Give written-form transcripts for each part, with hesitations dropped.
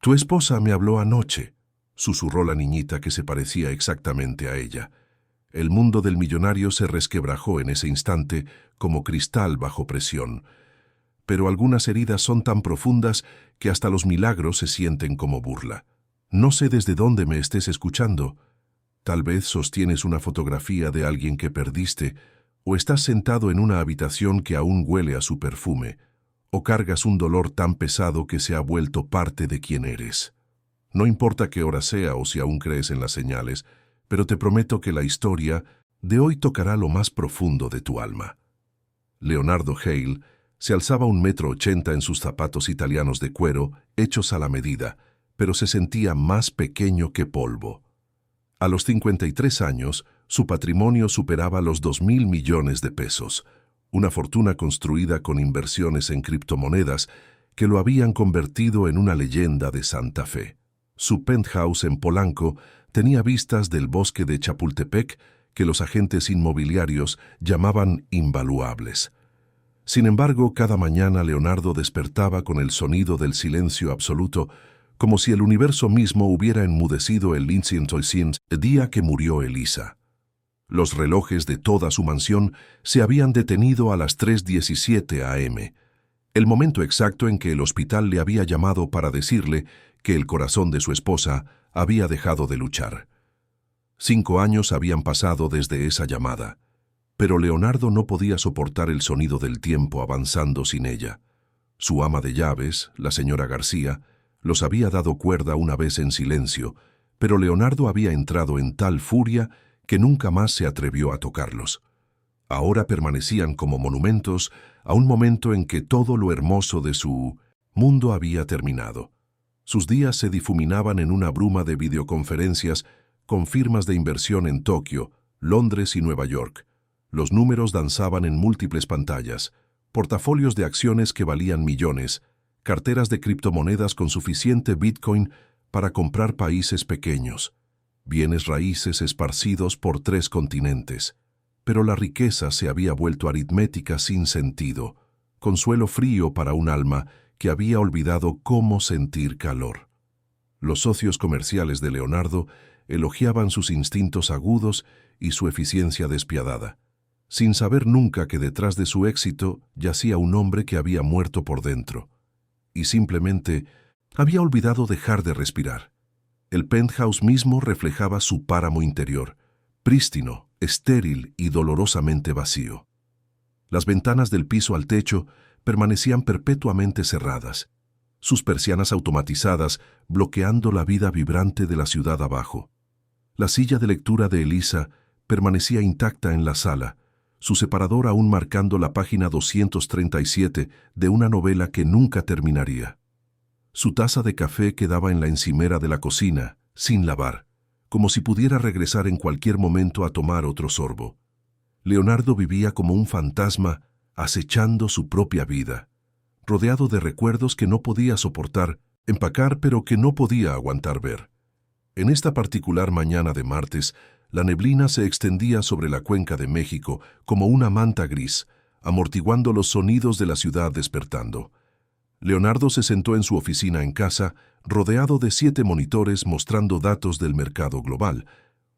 Tu esposa me habló anoche, susurró la niñita que se parecía exactamente a ella. El mundo del millonario se resquebrajó en ese instante como cristal bajo presión. Pero algunas heridas son tan profundas que hasta los milagros se sienten como burla. No sé desde dónde me estés escuchando. Tal vez sostienes una fotografía de alguien que perdiste, o estás sentado en una habitación que aún huele a su perfume, o cargas un dolor tan pesado que se ha vuelto parte de quien eres. No importa qué hora sea o si aún crees en las señales, pero te prometo que la historia de hoy tocará lo más profundo de tu alma. Leonardo Hale se alzaba 1,80 m en sus zapatos italianos de cuero, hechos a la medida, pero se sentía más pequeño que polvo. A los 53 años, su patrimonio superaba los 2.000 millones de pesos, una fortuna construida con inversiones en criptomonedas que lo habían convertido en una leyenda de Santa Fe. Su penthouse en Polanco tenía vistas del bosque de Chapultepec que los agentes inmobiliarios llamaban invaluables. Sin embargo, cada mañana Leonardo despertaba con el sonido del silencio absoluto, como si el universo mismo hubiera enmudecido el día que murió Elisa. Los relojes de toda su mansión se habían detenido a las 3:17 a.m., el momento exacto en que el hospital le había llamado para decirle que el corazón de su esposa había dejado de luchar. 5 años habían pasado desde esa llamada, pero Leonardo no podía soportar el sonido del tiempo avanzando sin ella. Su ama de llaves, la señora García, los había dado cuerda una vez en silencio, pero Leonardo había entrado en tal furia que nunca más se atrevió a tocarlos. Ahora permanecían como monumentos a un momento en que todo lo hermoso de su mundo había terminado. Sus días se difuminaban en una bruma de videoconferencias con firmas de inversión en Tokio, Londres y Nueva York. Los números danzaban en múltiples pantallas, portafolios de acciones que valían millones, carteras de criptomonedas con suficiente Bitcoin para comprar países pequeños, bienes raíces esparcidos por 3 continentes. Pero la riqueza se había vuelto aritmética sin sentido, consuelo frío para un alma que había olvidado cómo sentir calor. Los socios comerciales de Leonardo elogiaban sus instintos agudos y su eficiencia despiadada, sin saber nunca que detrás de su éxito yacía un hombre que había muerto por dentro, y simplemente había olvidado dejar de respirar. El penthouse mismo reflejaba su páramo interior, prístino, estéril y dolorosamente vacío. Las ventanas del piso al techo permanecían perpetuamente cerradas, sus persianas automatizadas bloqueando la vida vibrante de la ciudad abajo. La silla de lectura de Elisa permanecía intacta en la sala, su separador aún marcando la página 237 de una novela que nunca terminaría. Su taza de café quedaba en la encimera de la cocina, sin lavar, como si pudiera regresar en cualquier momento a tomar otro sorbo. Leonardo vivía como un fantasma, acechando su propia vida, rodeado de recuerdos que no podía soportar, empacar pero que no podía aguantar ver. En esta particular mañana de martes, la neblina se extendía sobre la cuenca de México como una manta gris, amortiguando los sonidos de la ciudad despertando. Leonardo se sentó en su oficina en casa, rodeado de 7 monitores mostrando datos del mercado global,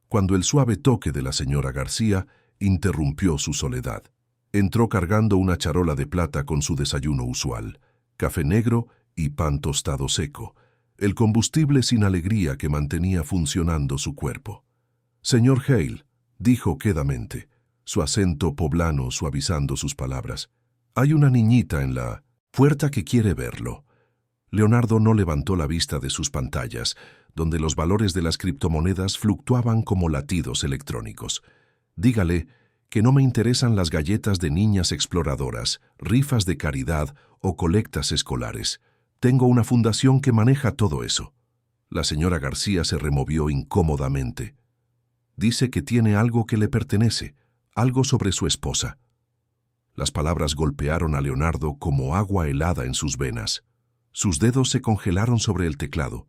cuando el suave toque de la señora García interrumpió su soledad. Entró cargando una charola de plata con su desayuno usual, café negro y pan tostado seco, el combustible sin alegría que mantenía funcionando su cuerpo. «Señor Hale», dijo quedamente, su acento poblano suavizando sus palabras, «hay una niñita en la puerta que quiere verlo». Leonardo no levantó la vista de sus pantallas, donde los valores de las criptomonedas fluctuaban como latidos electrónicos. «Dígale que no me interesan las galletas de niñas exploradoras, rifas de caridad o colectas escolares. Tengo una fundación que maneja todo eso». La señora García se removió incómodamente. «Dice que tiene algo que le pertenece, algo sobre su esposa». Las palabras golpearon a Leonardo como agua helada en sus venas. Sus dedos se congelaron sobre el teclado,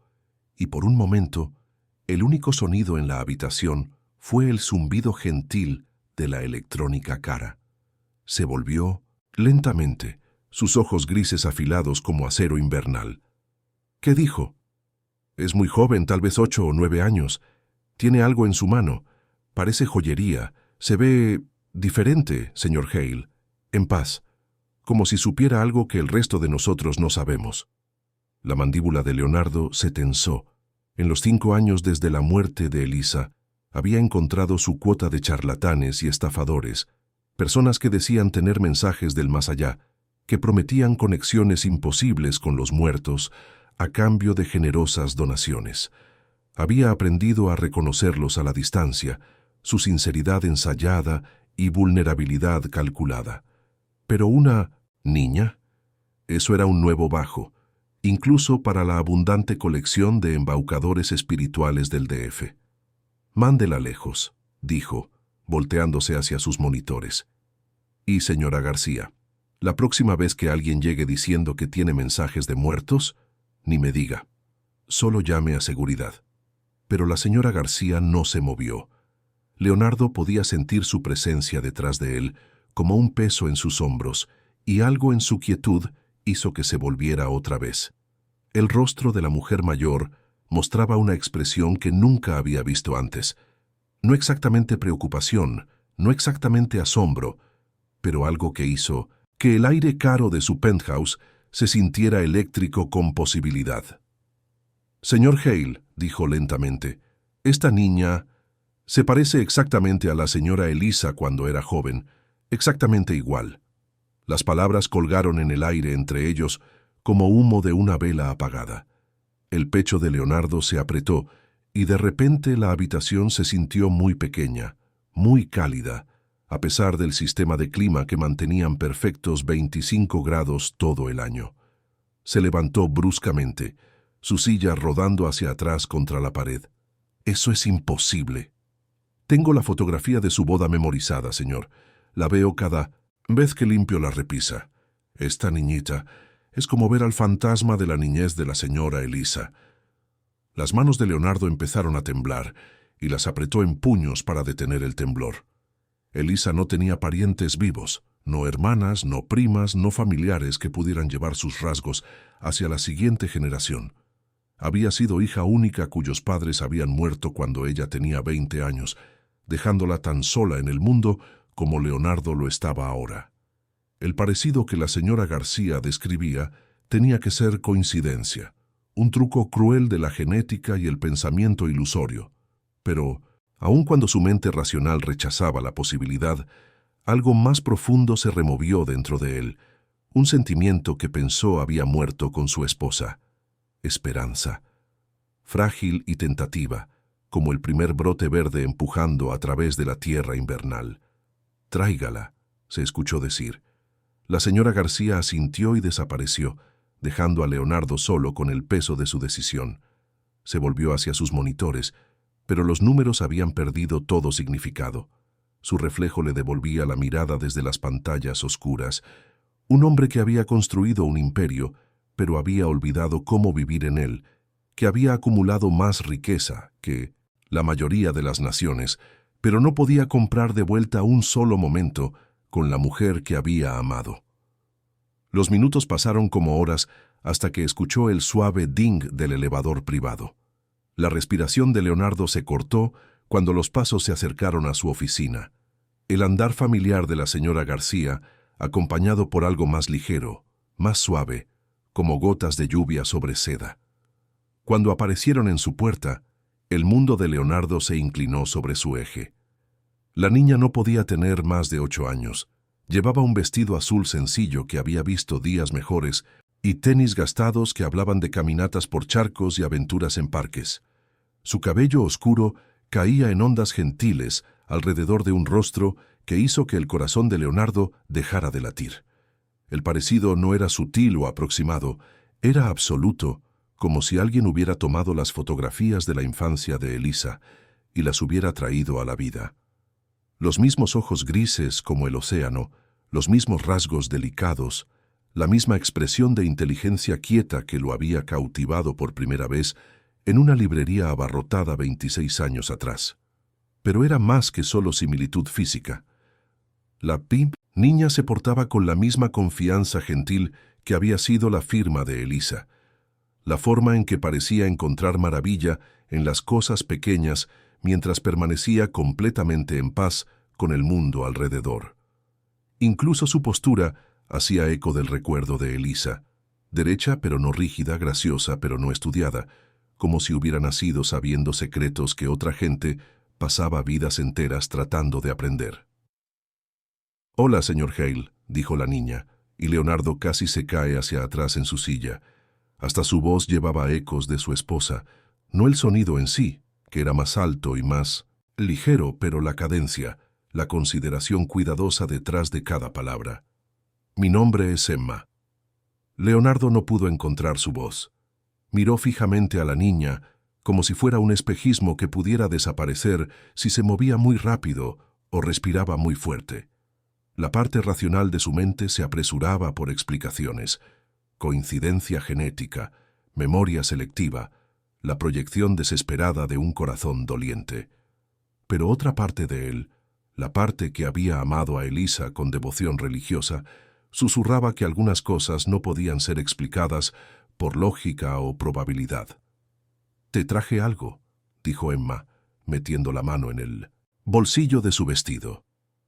y por un momento, el único sonido en la habitación fue el zumbido gentil de la electrónica cara. Se volvió lentamente, sus ojos grises afilados como acero invernal. «¿Qué dijo?». Es muy joven, tal vez 8 o 9 años. Tiene algo en su mano. Parece joyería. Se ve diferente, señor Hale. En paz. Como si supiera algo que el resto de nosotros no sabemos. La mandíbula de Leonardo se tensó. En los 5 años desde la muerte de Elisa, había encontrado su cuota de charlatanes y estafadores, personas que decían tener mensajes del más allá, que prometían conexiones imposibles con los muertos a cambio de generosas donaciones. Había aprendido a reconocerlos a la distancia, su sinceridad ensayada y vulnerabilidad calculada. Pero una niña, eso era un nuevo bajo, incluso para la abundante colección de embaucadores espirituales del DF. «Mándela lejos», dijo, volteándose hacia sus monitores. «Y, señora García, la próxima vez que alguien llegue diciendo que tiene mensajes de muertos, ni me diga. Solo llame a seguridad». Pero la señora García no se movió. Leonardo podía sentir su presencia detrás de él, como un peso en sus hombros, y algo en su quietud hizo que se volviera otra vez. El rostro de la mujer mayor mostraba una expresión que nunca había visto antes. No exactamente preocupación, no exactamente asombro, pero algo que hizo que el aire caro de su penthouse se sintiera eléctrico con posibilidad. «Señor Hale», dijo lentamente, «esta niña se parece exactamente a la señora Elisa cuando era joven, exactamente igual». Las palabras colgaron en el aire entre ellos como humo de una vela apagada. El pecho de Leonardo se apretó y de repente la habitación se sintió muy pequeña, muy cálida, a pesar del sistema de clima que mantenían perfectos 25 grados todo el año. Se levantó bruscamente, su silla rodando hacia atrás contra la pared. «Eso es imposible». «Tengo la fotografía de su boda memorizada, señor. La veo cada vez que limpio la repisa. Esta niñita es como ver al fantasma de la niñez de la señora Elisa». Las manos de Leonardo empezaron a temblar y las apretó en puños para detener el temblor. Elisa no tenía parientes vivos, no hermanas, no primas, no familiares que pudieran llevar sus rasgos hacia la siguiente generación. Había sido hija única cuyos padres habían muerto cuando ella tenía 20 años, dejándola tan sola en el mundo como Leonardo lo estaba ahora. El parecido que la señora García describía tenía que ser coincidencia, un truco cruel de la genética y el pensamiento ilusorio. Pero, aun cuando su mente racional rechazaba la posibilidad, algo más profundo se removió dentro de él, un sentimiento que pensó había muerto con su esposa. Esperanza. Frágil y tentativa, como el primer brote verde empujando a través de la tierra invernal. «Tráigala», se escuchó decir. La señora García asintió y desapareció, dejando a Leonardo solo con el peso de su decisión. Se volvió hacia sus monitores, pero los números habían perdido todo significado. Su reflejo le devolvía la mirada desde las pantallas oscuras. Un hombre que había construido un imperio, pero había olvidado cómo vivir en él, que había acumulado más riqueza que la mayoría de las naciones, pero no podía comprar de vuelta un solo momento con la mujer que había amado. Los minutos pasaron como horas hasta que escuchó el suave ding del elevador privado. La respiración de Leonardo se cortó cuando los pasos se acercaron a su oficina. El andar familiar de la señora García, acompañado por algo más ligero, más suave, como gotas de lluvia sobre seda. Cuando aparecieron en su puerta, el mundo de Leonardo se inclinó sobre su eje. La niña no podía tener más de 8 años. Llevaba un vestido azul sencillo que había visto días mejores y tenis gastados que hablaban de caminatas por charcos y aventuras en parques. Su cabello oscuro caía en ondas gentiles alrededor de un rostro que hizo que el corazón de Leonardo dejara de latir. El parecido no era sutil o aproximado, era absoluto, como si alguien hubiera tomado las fotografías de la infancia de Elisa y las hubiera traído a la vida. Los mismos ojos grises como el océano, los mismos rasgos delicados, la misma expresión de inteligencia quieta que lo había cautivado por primera vez en una librería abarrotada 26 años atrás. Pero era más que solo similitud física. La niña se portaba con la misma confianza gentil que había sido la firma de Elisa. la forma en que parecía encontrar maravilla en las cosas pequeñas mientras permanecía completamente en paz con el mundo alrededor. Incluso su postura hacía eco del recuerdo de Elisa, derecha pero no rígida, graciosa pero no estudiada, como si hubiera nacido sabiendo secretos que otra gente pasaba vidas enteras tratando de aprender. «Hola, señor Hale», dijo la niña, y Leonardo casi se cae hacia atrás en su silla. Hasta su voz llevaba ecos de su esposa, no el sonido en sí, que era más alto y más ligero, pero la cadencia, la consideración cuidadosa detrás de cada palabra. «Mi nombre es Emma». Leonardo no pudo encontrar su voz. Miró fijamente a la niña, como si fuera un espejismo que pudiera desaparecer si se movía muy rápido o respiraba muy fuerte. La parte racional de su mente se apresuraba por explicaciones. Coincidencia genética, memoria selectiva, la proyección desesperada de un corazón doliente. Pero otra parte de él, la parte que había amado a Elisa con devoción religiosa, susurraba que algunas cosas no podían ser explicadas por lógica o probabilidad. «Te traje algo», dijo Emma, metiendo la mano en el bolsillo de su vestido.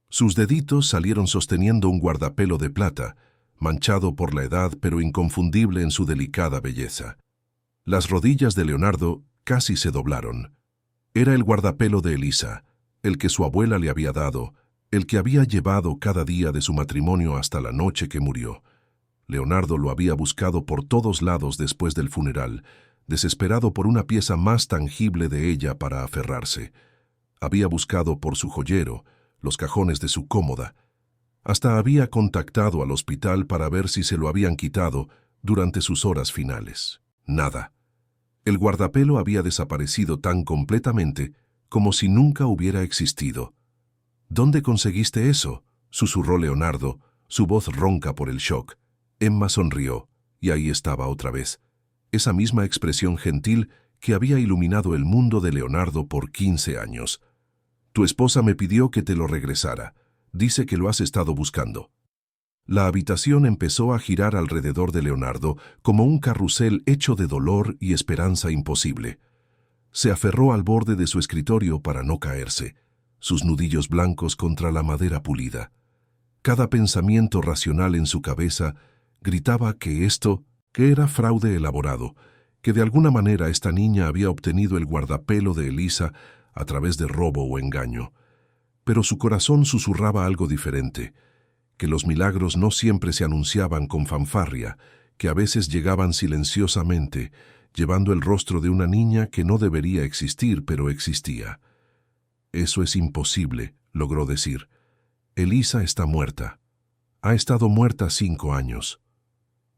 Sus deditos salieron sosteniendo un guardapelo de plata, manchado por la edad pero inconfundible en su delicada belleza. Las rodillas de Leonardo casi se doblaron. Era el guardapelo de Elisa, el que su abuela le había dado, el que había llevado cada día de su matrimonio hasta la noche que murió. Leonardo lo había buscado por todos lados después del funeral, desesperado por una pieza más tangible de ella para aferrarse. Había buscado por su joyero, los cajones de su cómoda. Hasta había contactado al hospital para ver si se lo habían quitado durante sus horas finales. Nada. El guardapelo había desaparecido tan completamente como si nunca hubiera existido. «¿Dónde conseguiste eso?», susurró Leonardo, su voz ronca por el shock. Emma sonrió, y ahí estaba otra vez, esa misma expresión gentil que había iluminado el mundo de Leonardo por 15 años. «Tu esposa me pidió que te lo regresara. Dice que lo has estado buscando». La habitación empezó a girar alrededor de Leonardo como un carrusel hecho de dolor y esperanza imposible. Se aferró al borde de su escritorio para no caerse, sus nudillos blancos contra la madera pulida. Cada pensamiento racional en su cabeza gritaba que era fraude elaborado, que de alguna manera esta niña había obtenido el guardapelo de Elisa a través de robo o engaño. Pero su corazón susurraba algo diferente, que los milagros no siempre se anunciaban con fanfarria, que a veces llegaban silenciosamente, llevando el rostro de una niña que no debería existir, pero existía. «Eso es imposible», logró decir. «Elisa está muerta. Ha estado muerta 5 años».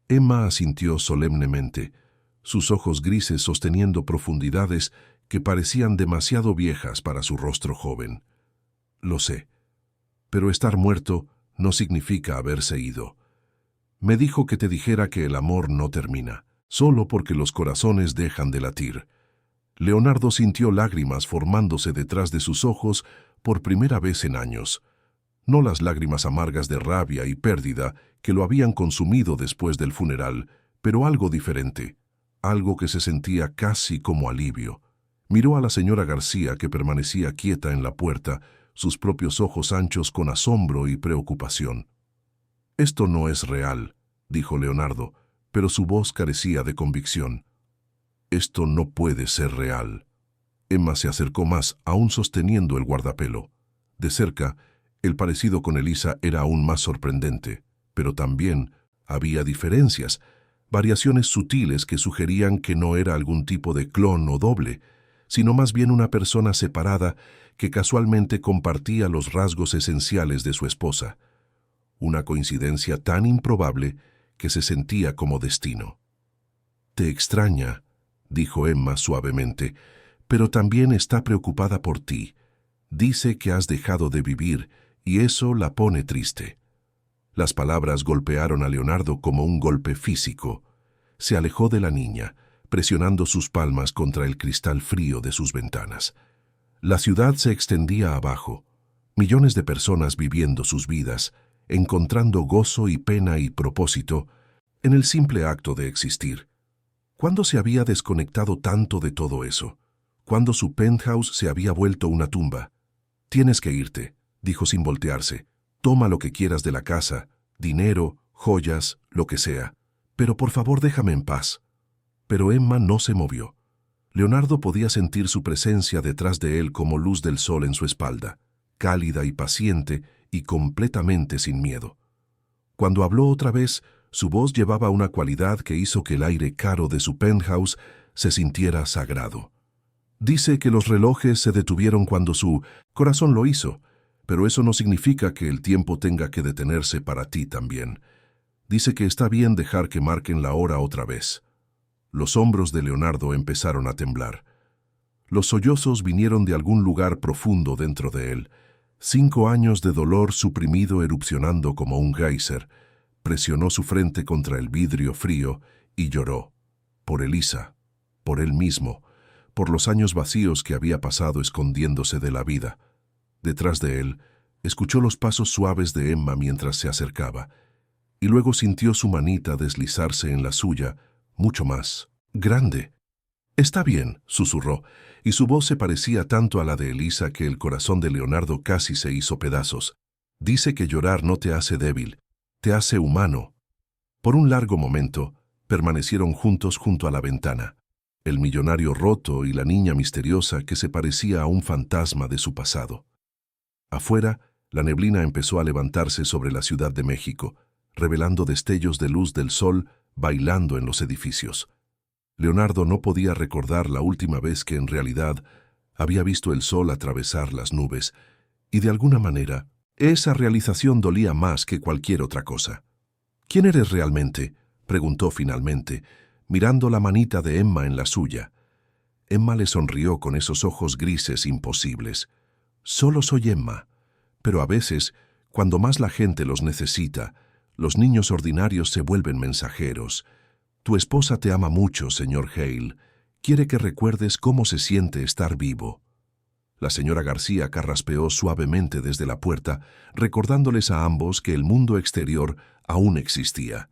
Emma asintió solemnemente, sus ojos grises sosteniendo profundidades que parecían demasiado viejas para su rostro joven. «Lo sé, pero estar muerto no significa haberse ido. Me dijo que te dijera que el amor no termina, solo porque los corazones dejan de latir». Leonardo sintió lágrimas formándose detrás de sus ojos por primera vez en años. No las lágrimas amargas de rabia y pérdida que lo habían consumido después del funeral, pero algo diferente, algo que se sentía casi como alivio. Miró a la señora García, que permanecía quieta en la puerta, sus propios ojos anchos con asombro y preocupación. «Esto no es real», dijo Leonardo, pero su voz carecía de convicción. «Esto no puede ser real». Emma se acercó más, aún sosteniendo el guardapelo. De cerca, el parecido con Elisa era aún más sorprendente, pero también había diferencias, variaciones sutiles que sugerían que no era algún tipo de clon o doble, sino más bien una persona separada que casualmente compartía los rasgos esenciales de su esposa. Una coincidencia tan improbable que se sentía como destino. «Te extraña», dijo Emma suavemente, «pero también está preocupada por ti. Dice que has dejado de vivir y eso la pone triste». Las palabras golpearon a Leonardo como un golpe físico. Se alejó de la niña, presionando sus palmas contra el cristal frío de sus ventanas. La ciudad se extendía abajo, millones de personas viviendo sus vidas, encontrando gozo y pena y propósito en el simple acto de existir. ¿Cuándo se había desconectado tanto de todo eso? ¿Cuándo su penthouse se había vuelto una tumba? «Tienes que irte», dijo sin voltearse. «Toma lo que quieras de la casa, dinero, joyas, lo que sea. Pero por favor déjame en paz». Pero Emma no se movió. Leonardo podía sentir su presencia detrás de él como luz del sol en su espalda, cálida y paciente y completamente sin miedo. Cuando habló otra vez, su voz llevaba una cualidad que hizo que el aire caro de su penthouse se sintiera sagrado. «Dice que los relojes se detuvieron cuando su corazón lo hizo, pero eso no significa que el tiempo tenga que detenerse para ti también. Dice que está bien dejar que marquen la hora otra vez». Los hombros de Leonardo empezaron a temblar. Los sollozos vinieron de algún lugar profundo dentro de él. 5 años de dolor suprimido erupcionando como un geyser. Presionó su frente contra el vidrio frío y lloró. Por Elisa, por él mismo, por los años vacíos que había pasado escondiéndose de la vida. Detrás de él, escuchó los pasos suaves de Emma mientras se acercaba, y luego sintió su manita deslizarse en la suya, mucho más grande. «Está bien», susurró, y su voz se parecía tanto a la de Elisa que el corazón de Leonardo casi se hizo pedazos. «Dice que llorar no te hace débil, te hace humano». Por un largo momento, permanecieron juntos junto a la ventana. El millonario roto y la niña misteriosa que se parecía a un fantasma de su pasado. Afuera, la neblina empezó a levantarse sobre la Ciudad de México, revelando destellos de luz del sol bailando en los edificios. Leonardo no podía recordar la última vez que en realidad había visto el sol atravesar las nubes, y de alguna manera esa realización dolía más que cualquier otra cosa. «¿Quién eres realmente?», preguntó finalmente, mirando la manita de Emma en la suya. Emma le sonrió con esos ojos grises imposibles. «Solo soy Emma, pero a veces, cuando más la gente los necesita, los niños ordinarios se vuelven mensajeros. Tu esposa te ama mucho, señor Hale. Quiere que recuerdes cómo se siente estar vivo». La señora García carraspeó suavemente desde la puerta, recordándoles a ambos que el mundo exterior aún existía.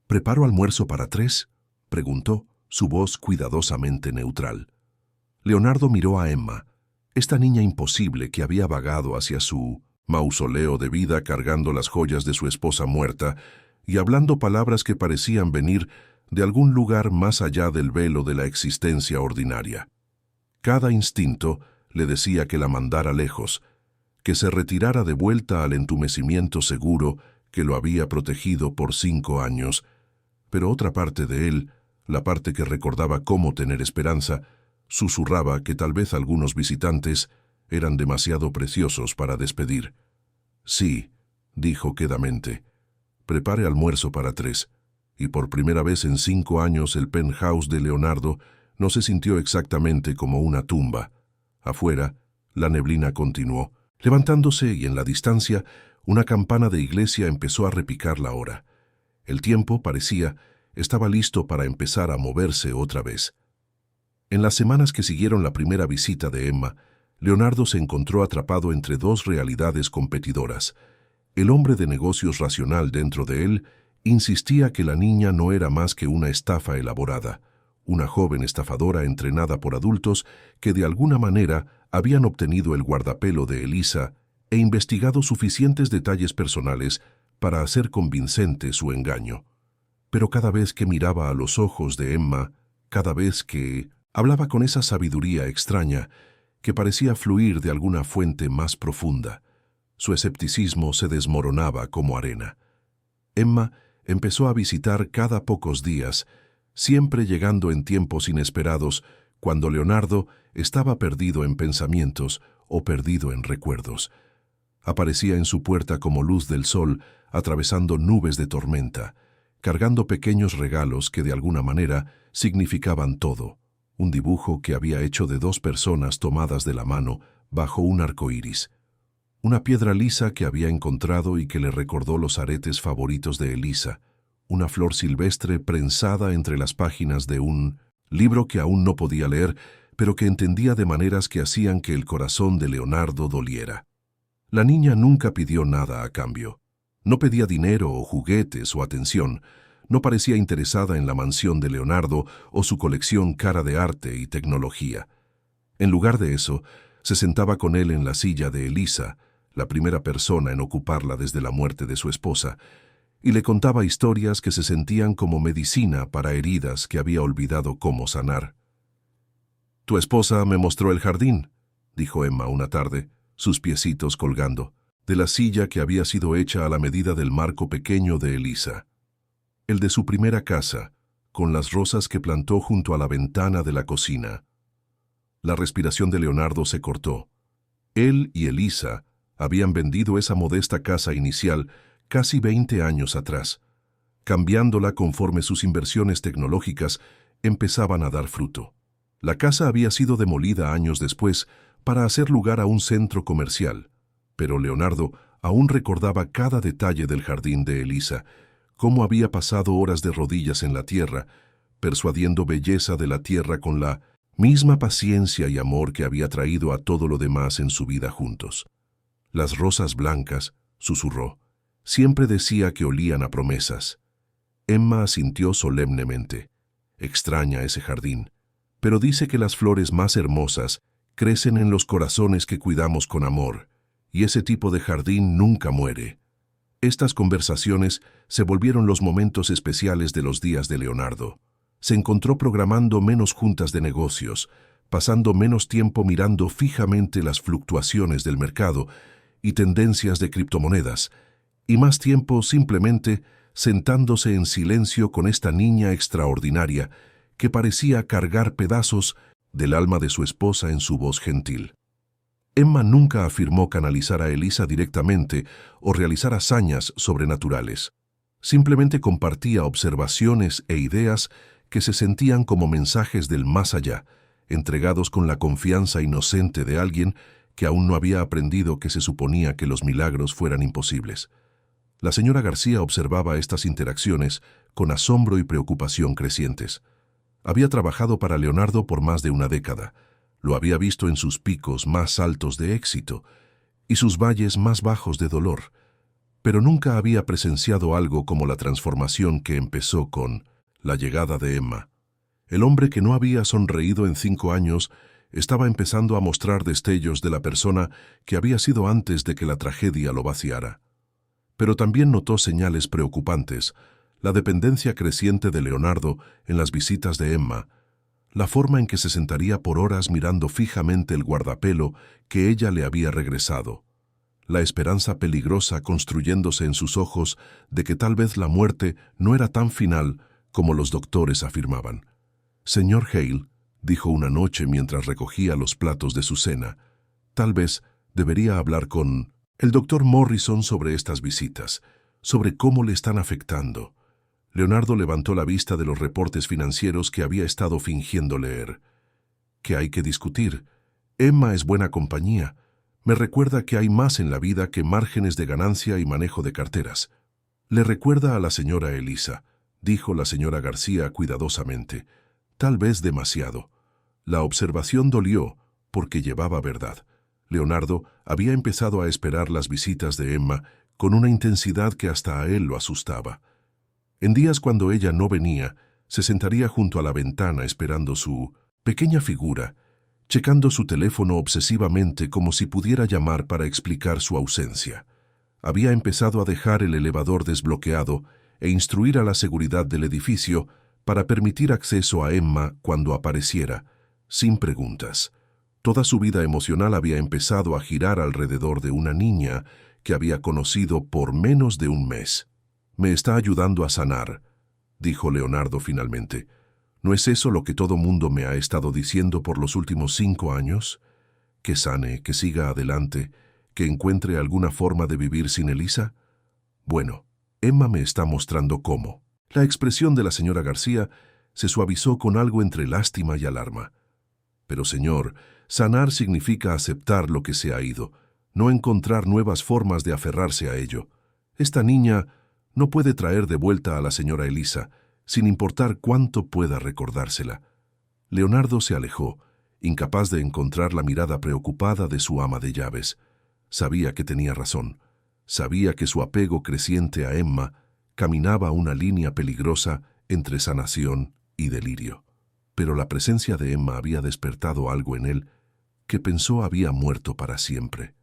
«¿Preparo almuerzo para 3?» preguntó, su voz cuidadosamente neutral. Leonardo miró a Emma, esta niña imposible que había vagado hacia su mausoleo de vida cargando las joyas de su esposa muerta y hablando palabras que parecían venir de algún lugar más allá del velo de la existencia ordinaria. Cada instinto le decía que la mandara lejos, que se retirara de vuelta al entumecimiento seguro que lo había protegido por 5 años, pero otra parte de él, la parte que recordaba cómo tener esperanza, susurraba que tal vez algunos visitantes eran demasiado preciosos para despedir. «Sí», dijo quedamente, «prepare almuerzo para 3». Y por primera vez en 5 años el penthouse de Leonardo no se sintió exactamente como una tumba. Afuera, la neblina continuó, levantándose y en la distancia, una campana de iglesia empezó a repicar la hora. El tiempo, parecía, estaba listo para empezar a moverse otra vez. En las semanas que siguieron la primera visita de Emma, Leonardo se encontró atrapado entre 2 realidades competidoras. El hombre de negocios racional dentro de él insistía que la niña no era más que una estafa elaborada, una joven estafadora entrenada por adultos que de alguna manera habían obtenido el guardapelo de Elisa e investigado suficientes detalles personales para hacer convincente su engaño. Pero cada vez que miraba a los ojos de Emma, cada vez que hablaba con esa sabiduría extraña que parecía fluir de alguna fuente más profunda, su escepticismo se desmoronaba como arena. Emma empezó a visitar cada pocos días, siempre llegando en tiempos inesperados, cuando Leonardo estaba perdido en pensamientos o perdido en recuerdos. Aparecía en su puerta como luz del sol, atravesando nubes de tormenta, cargando pequeños regalos que de alguna manera significaban todo. Un dibujo que había hecho de 2 personas tomadas de la mano bajo un arco iris. Una piedra lisa que había encontrado y que le recordó los aretes favoritos de Elisa. Una flor silvestre prensada entre las páginas de un libro que aún no podía leer, pero que entendía de maneras que hacían que el corazón de Leonardo doliera. La niña nunca pidió nada a cambio. No pedía dinero o juguetes o atención. No parecía interesada en la mansión de Leonardo o su colección cara de arte y tecnología. En lugar de eso, se sentaba con él en la silla de Elisa, la primera persona en ocuparla desde la muerte de su esposa, y le contaba historias que se sentían como medicina para heridas que había olvidado cómo sanar. «Tu esposa me mostró el jardín», dijo Emma una tarde, sus piecitos colgando, de la silla que había sido hecha a la medida del marco pequeño de Elisa. El de su primera casa, con las rosas que plantó junto a la ventana de la cocina. La respiración de Leonardo se cortó. Él y Elisa habían vendido esa modesta casa inicial casi 20 años atrás, cambiándola conforme sus inversiones tecnológicas empezaban a dar fruto. La casa había sido demolida años después para hacer lugar a un centro comercial, pero Leonardo aún recordaba cada detalle del jardín de Elisa, cómo había pasado horas de rodillas en la tierra, persuadiendo belleza de la tierra con la misma paciencia y amor que había traído a todo lo demás en su vida juntos. Las rosas blancas, susurró, siempre decía que olían a promesas. Emma asintió solemnemente. Extraña ese jardín, pero dice que las flores más hermosas crecen en los corazones que cuidamos con amor, y ese tipo de jardín nunca muere. Estas conversaciones se volvieron los momentos especiales de los días de Leonardo. Se encontró programando menos juntas de negocios, pasando menos tiempo mirando fijamente las fluctuaciones del mercado y tendencias de criptomonedas, y más tiempo simplemente sentándose en silencio con esta niña extraordinaria que parecía cargar pedazos del alma de su esposa en su voz gentil. Emma nunca afirmó canalizar a Elisa directamente o realizar hazañas sobrenaturales. Simplemente compartía observaciones e ideas que se sentían como mensajes del más allá, entregados con la confianza inocente de alguien que aún no había aprendido que se suponía que los milagros fueran imposibles. La señora García observaba estas interacciones con asombro y preocupación crecientes. Había trabajado para Leonardo por más de una década. Lo había visto en sus picos más altos de éxito y sus valles más bajos de dolor, pero nunca había presenciado algo como la transformación que empezó con la llegada de Emma. El hombre que no había sonreído en 5 años estaba empezando a mostrar destellos de la persona que había sido antes de que la tragedia lo vaciara. Pero también notó señales preocupantes, la dependencia creciente de Leonardo en las visitas de Emma, la forma en que se sentaría por horas mirando fijamente el guardapelo que ella le había regresado, la esperanza peligrosa construyéndose en sus ojos de que tal vez la muerte no era tan final como los doctores afirmaban. «Señor Hale», dijo una noche mientras recogía los platos de su cena, «tal vez debería hablar con el doctor Morrison sobre estas visitas, sobre cómo le están afectando». Leonardo levantó la vista de los reportes financieros que había estado fingiendo leer. «¿Qué hay que discutir? Emma es buena compañía. Me recuerda que hay más en la vida que márgenes de ganancia y manejo de carteras. Le recuerda a la señora Elisa», dijo la señora García cuidadosamente. «Tal vez demasiado». La observación dolió porque llevaba verdad. Leonardo había empezado a esperar las visitas de Emma con una intensidad que hasta a él lo asustaba. En días cuando ella no venía, se sentaría junto a la ventana esperando su pequeña figura, checando su teléfono obsesivamente como si pudiera llamar para explicar su ausencia. Había empezado a dejar el elevador desbloqueado e instruir a la seguridad del edificio para permitir acceso a Emma cuando apareciera, sin preguntas. Toda su vida emocional había empezado a girar alrededor de una niña que había conocido por menos de un mes. «Me está ayudando a sanar», dijo Leonardo finalmente. «¿No es eso lo que todo mundo me ha estado diciendo por los últimos 5 años? Que sane, que siga adelante, que encuentre alguna forma de vivir sin Elisa. Bueno, Emma me está mostrando cómo». La expresión de la señora García se suavizó con algo entre lástima y alarma. «Pero señor, sanar significa aceptar lo que se ha ido, no encontrar nuevas formas de aferrarse a ello. Esta niña no puede traer de vuelta a la señora Elisa, sin importar cuánto pueda recordársela». Leonardo se alejó, incapaz de encontrar la mirada preocupada de su ama de llaves. Sabía que tenía razón. Sabía que su apego creciente a Emma caminaba una línea peligrosa entre sanación y delirio. Pero la presencia de Emma había despertado algo en él que pensó había muerto para siempre.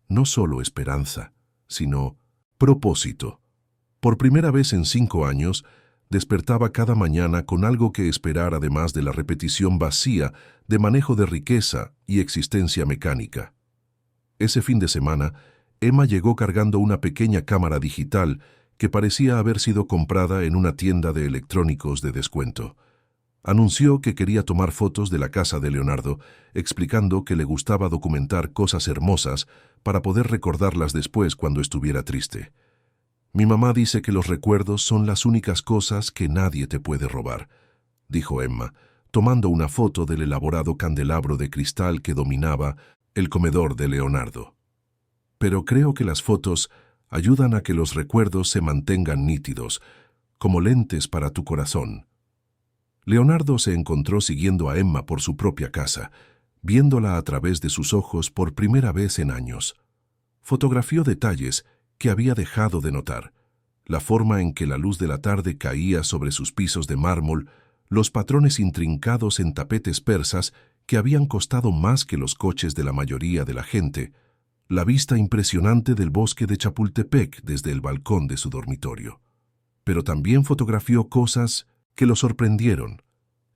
No solo esperanza, sino propósito. Por primera vez en 5 años, despertaba cada mañana con algo que esperar además de la repetición vacía de manejo de riqueza y existencia mecánica. Ese fin de semana, Emma llegó cargando una pequeña cámara digital que parecía haber sido comprada en una tienda de electrónicos de descuento. Anunció que quería tomar fotos de la casa de Leonardo, explicando que le gustaba documentar cosas hermosas para poder recordarlas después cuando estuviera triste. «Mi mamá dice que los recuerdos son las únicas cosas que nadie te puede robar», dijo Emma, tomando una foto del elaborado candelabro de cristal que dominaba el comedor de Leonardo. «Pero creo que las fotos ayudan a que los recuerdos se mantengan nítidos, como lentes para tu corazón». Leonardo se encontró siguiendo a Emma por su propia casa, viéndola a través de sus ojos por primera vez en años. Fotografió detalles que había dejado de notar: la forma en que la luz de la tarde caía sobre sus pisos de mármol, los patrones intrincados en tapetes persas que habían costado más que los coches de la mayoría de la gente, la vista impresionante del bosque de Chapultepec desde el balcón de su dormitorio. Pero también fotografió cosas que lo sorprendieron: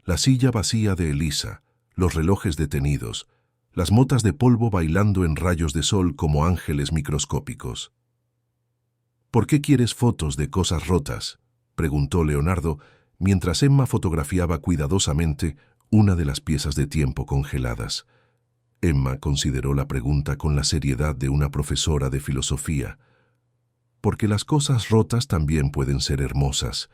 la silla vacía de Elisa, los relojes detenidos, las motas de polvo bailando en rayos de sol como ángeles microscópicos. «¿Por qué quieres fotos de cosas rotas?», preguntó Leonardo, mientras Emma fotografiaba cuidadosamente una de las piezas de tiempo congeladas. Emma consideró la pregunta con la seriedad de una profesora de filosofía. «Porque las cosas rotas también pueden ser hermosas,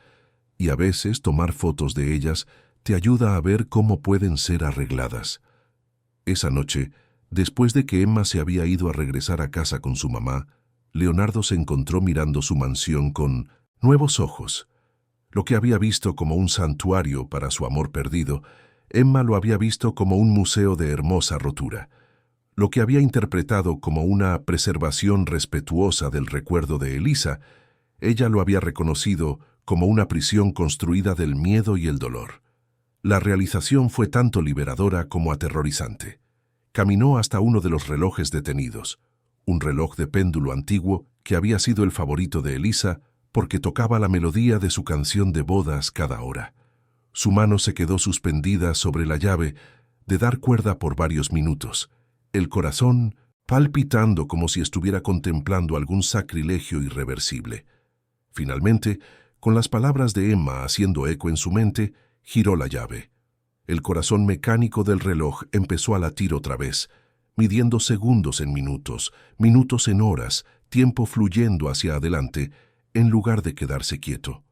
y a veces tomar fotos de ellas te ayuda a ver cómo pueden ser arregladas». Esa noche, después de que Emma se había ido a regresar a casa con su mamá, Leonardo se encontró mirando su mansión con nuevos ojos. Lo que había visto como un santuario para su amor perdido, Emma lo había visto como un museo de hermosa rotura. Lo que había interpretado como una preservación respetuosa del recuerdo de Elisa, ella lo había reconocido como una prisión construida del miedo y el dolor. La realización fue tanto liberadora como aterrorizante. Caminó hasta uno de los relojes detenidos, un reloj de péndulo antiguo que había sido el favorito de Elisa porque tocaba la melodía de su canción de bodas cada hora. Su mano se quedó suspendida sobre la llave de dar cuerda por varios minutos, el corazón palpitando como si estuviera contemplando algún sacrilegio irreversible. Finalmente, con las palabras de Emma haciendo eco en su mente, giró la llave. El corazón mecánico del reloj empezó a latir otra vez, midiendo segundos en minutos, minutos en horas, tiempo fluyendo hacia adelante, en lugar de quedarse quieto.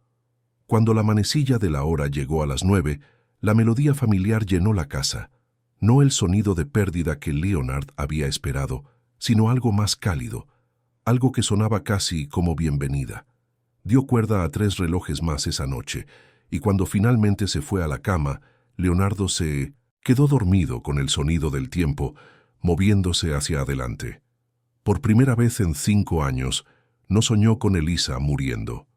Cuando la manecilla de la hora llegó a las 9, la melodía familiar llenó la casa. No el sonido de pérdida que Leonard había esperado, sino algo más cálido, algo que sonaba casi como bienvenida. Dio cuerda a 3 relojes más esa noche, y cuando finalmente se fue a la cama, Leonardo se quedó dormido con el sonido del tiempo, moviéndose hacia adelante. Por primera vez en 5 años, no soñó con Elisa muriendo.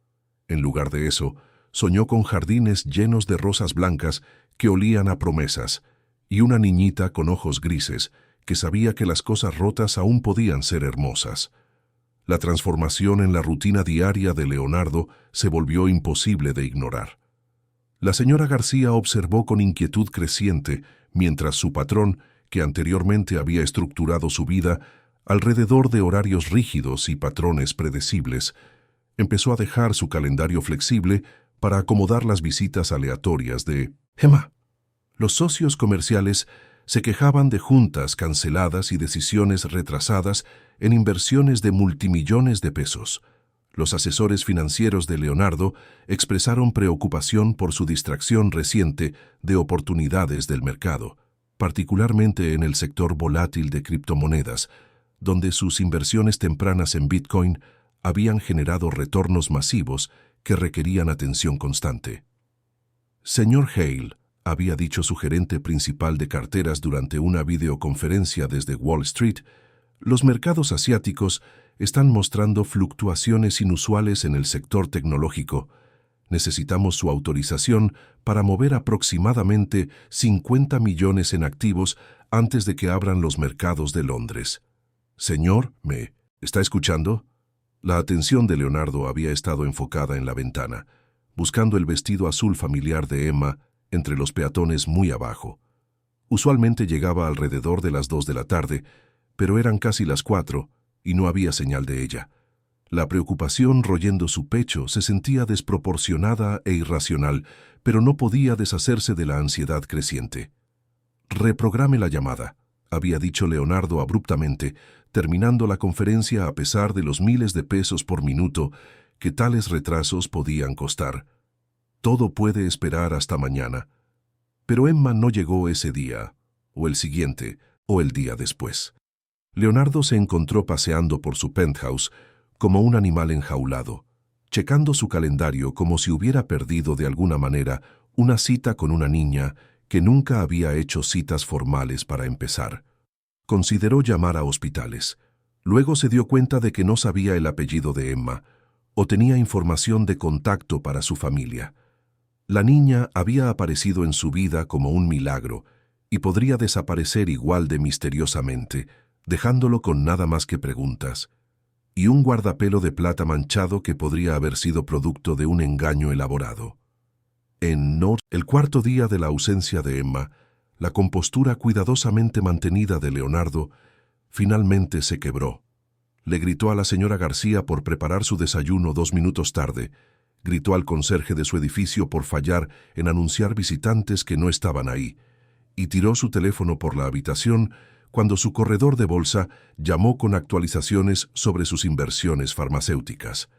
En lugar de eso, soñó con jardines llenos de rosas blancas que olían a promesas, y una niñita con ojos grises que sabía que las cosas rotas aún podían ser hermosas. La transformación en la rutina diaria de Leonardo se volvió imposible de ignorar. La señora García observó con inquietud creciente mientras su patrón, que anteriormente había estructurado su vida alrededor de horarios rígidos y patrones predecibles, empezó a dejar su calendario flexible para acomodar las visitas aleatorias de Emma. Los socios comerciales se quejaban de juntas canceladas y decisiones retrasadas en inversiones de multimillones de pesos. Los asesores financieros de Leonardo expresaron preocupación por su distracción reciente de oportunidades del mercado, particularmente en el sector volátil de criptomonedas, donde sus inversiones tempranas en Bitcoin habían generado retornos masivos que requerían atención constante. Señor Hale, había dicho su gerente principal de carteras durante una videoconferencia desde Wall Street, los mercados asiáticos están mostrando fluctuaciones inusuales en el sector tecnológico. Necesitamos su autorización para mover aproximadamente 50 millones en activos antes de que abran los mercados de Londres. Señor, ¿me está escuchando? La atención de Leonardo había estado enfocada en la ventana, buscando el vestido azul familiar de Emma entre los peatones muy abajo. Usualmente llegaba alrededor de las 2 de la tarde, pero eran casi las 4 y no había señal de ella. La preocupación royendo su pecho se sentía desproporcionada e irracional, pero no podía deshacerse de la ansiedad creciente. «Reprograme la llamada», había dicho Leonardo abruptamente, terminando la conferencia a pesar de los miles de pesos por minuto que tales retrasos podían costar. Todo puede esperar hasta mañana. Pero Emma no llegó ese día, o el siguiente, o el día después. Leonardo se encontró paseando por su penthouse como un animal enjaulado, checando su calendario como si hubiera perdido de alguna manera una cita con una niña que nunca había hecho citas formales para empezar. Consideró llamar a hospitales. Luego se dio cuenta de que no sabía el apellido de Emma, o tenía información de contacto para su familia. La niña había aparecido en su vida como un milagro y podría desaparecer igual de misteriosamente, dejándolo con nada más que preguntas, y un guardapelo de plata manchado que podría haber sido producto de un engaño elaborado. En el cuarto día de la ausencia de Emma, la compostura cuidadosamente mantenida de Leonardo finalmente se quebró. Le gritó a la señora García por preparar su desayuno 2 minutos tarde, gritó al conserje de su edificio por fallar en anunciar visitantes que no estaban ahí, y tiró su teléfono por la habitación cuando su corredor de bolsa llamó con actualizaciones sobre sus inversiones farmacéuticas.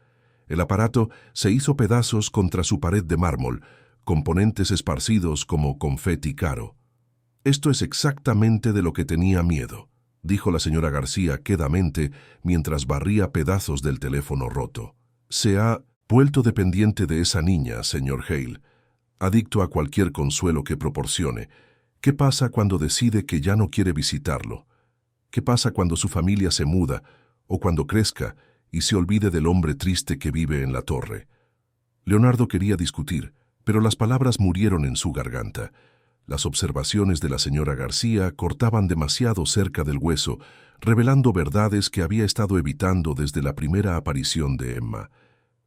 El aparato se hizo pedazos contra su pared de mármol, componentes esparcidos como confeti caro. «Esto es exactamente de lo que tenía miedo», dijo la señora García quedamente mientras barría pedazos del teléfono roto. «Se ha vuelto dependiente de esa niña, señor Hale, adicto a cualquier consuelo que proporcione. ¿Qué pasa cuando decide que ya no quiere visitarlo? ¿Qué pasa cuando su familia se muda o cuando crezca y se olvide del hombre triste que vive en la torre?» Leonardo quería discutir, pero las palabras murieron en su garganta. Las observaciones de la señora García cortaban demasiado cerca del hueso, revelando verdades que había estado evitando desde la primera aparición de Emma.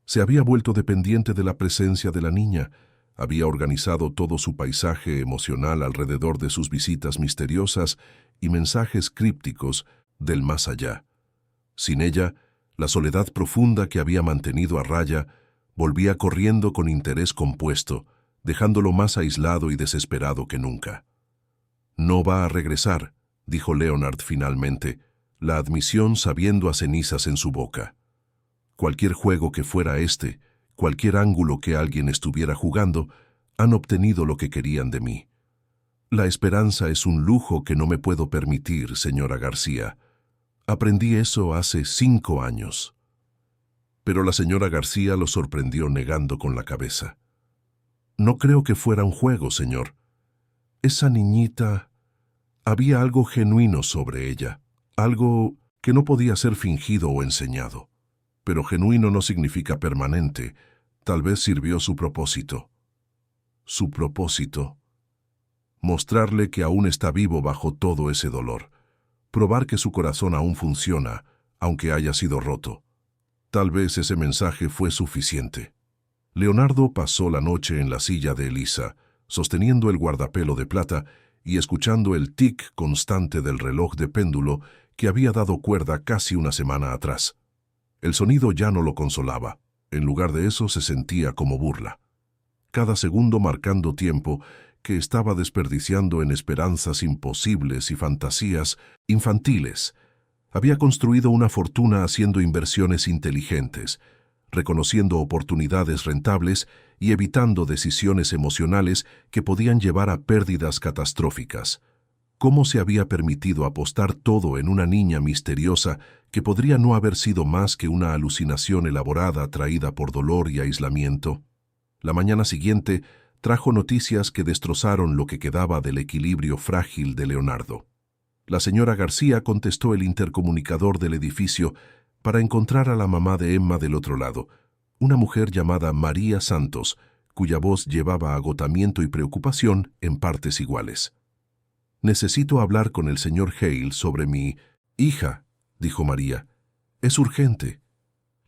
Se había vuelto dependiente de la presencia de la niña, había organizado todo su paisaje emocional alrededor de sus visitas misteriosas y mensajes crípticos del más allá. Sin ella, la soledad profunda que había mantenido a raya volvía corriendo con interés compuesto, dejándolo más aislado y desesperado que nunca. «No va a regresar», dijo Leonard finalmente, la admisión sabiendo a cenizas en su boca. «Cualquier juego que fuera este, cualquier ángulo que alguien estuviera jugando, han obtenido lo que querían de mí. La esperanza es un lujo que no me puedo permitir, señora García. Aprendí eso hace 5 años». Pero la señora García lo sorprendió negando con la cabeza. «No creo que fuera un juego, señor. Esa niñita, había algo genuino sobre ella, algo que no podía ser fingido o enseñado. Pero genuino no significa permanente. Tal vez sirvió su propósito». «¿Su propósito?» «Mostrarle que aún está vivo bajo todo ese dolor. Probar que su corazón aún funciona, aunque haya sido roto. Tal vez ese mensaje fue suficiente». Leonardo pasó la noche en la silla de Elisa, sosteniendo el guardapelo de plata y escuchando el tic constante del reloj de péndulo que había dado cuerda casi una semana atrás. El sonido ya no lo consolaba. En lugar de eso se sentía como burla. Cada segundo marcando tiempo que estaba desperdiciando en esperanzas imposibles y fantasías infantiles. Había construido una fortuna haciendo inversiones inteligentes, reconociendo oportunidades rentables y evitando decisiones emocionales que podían llevar a pérdidas catastróficas. ¿Cómo se había permitido apostar todo en una niña misteriosa que podría no haber sido más que una alucinación elaborada traída por dolor y aislamiento? La mañana siguiente trajo noticias que destrozaron lo que quedaba del equilibrio frágil de Leonardo. La señora García contestó el intercomunicador del edificio para encontrar a la mamá de Emma del otro lado, una mujer llamada María Santos, cuya voz llevaba agotamiento y preocupación en partes iguales. «Necesito hablar con el señor Hale sobre mi hija», dijo María. «Es urgente».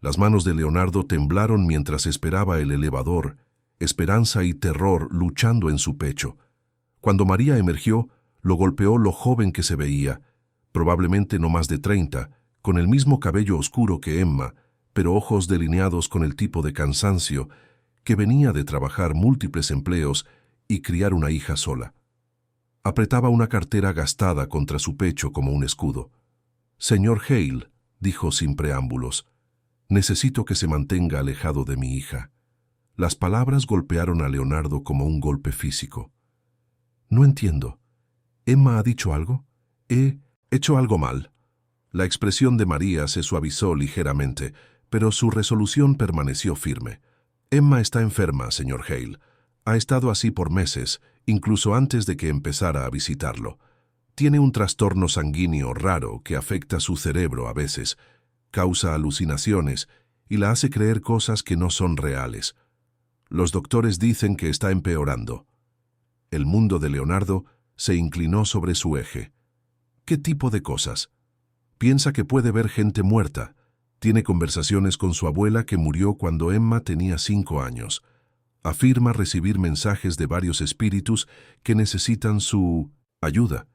Las manos de Leonardo temblaron mientras esperaba el elevador, esperanza y terror luchando en su pecho. Cuando María emergió, lo golpeó lo joven que se veía, probablemente no más de 30, con el mismo cabello oscuro que Emma, pero ojos delineados con el tipo de cansancio que venía de trabajar múltiples empleos y criar una hija sola. Apretaba una cartera gastada contra su pecho como un escudo. «Señor Hale», dijo sin preámbulos, «necesito que se mantenga alejado de mi hija». Las palabras golpearon a Leonardo como un golpe físico. «No entiendo. ¿Emma ha dicho algo? ¿He hecho algo mal?» La expresión de María se suavizó ligeramente, pero su resolución permaneció firme. «Emma está enferma, señor Hale. Ha estado así por meses, incluso antes de que empezara a visitarlo. Tiene un trastorno sanguíneo raro que afecta su cerebro a veces, causa alucinaciones y la hace creer cosas que no son reales. Los doctores dicen que está empeorando». El mundo de Leonardo se inclinó sobre su eje. ¿Qué tipo de cosas? Piensa que puede ver gente muerta. Tiene conversaciones con su abuela que murió cuando Emma tenía 5 años. Afirma recibir mensajes de varios espíritus que necesitan su ayuda.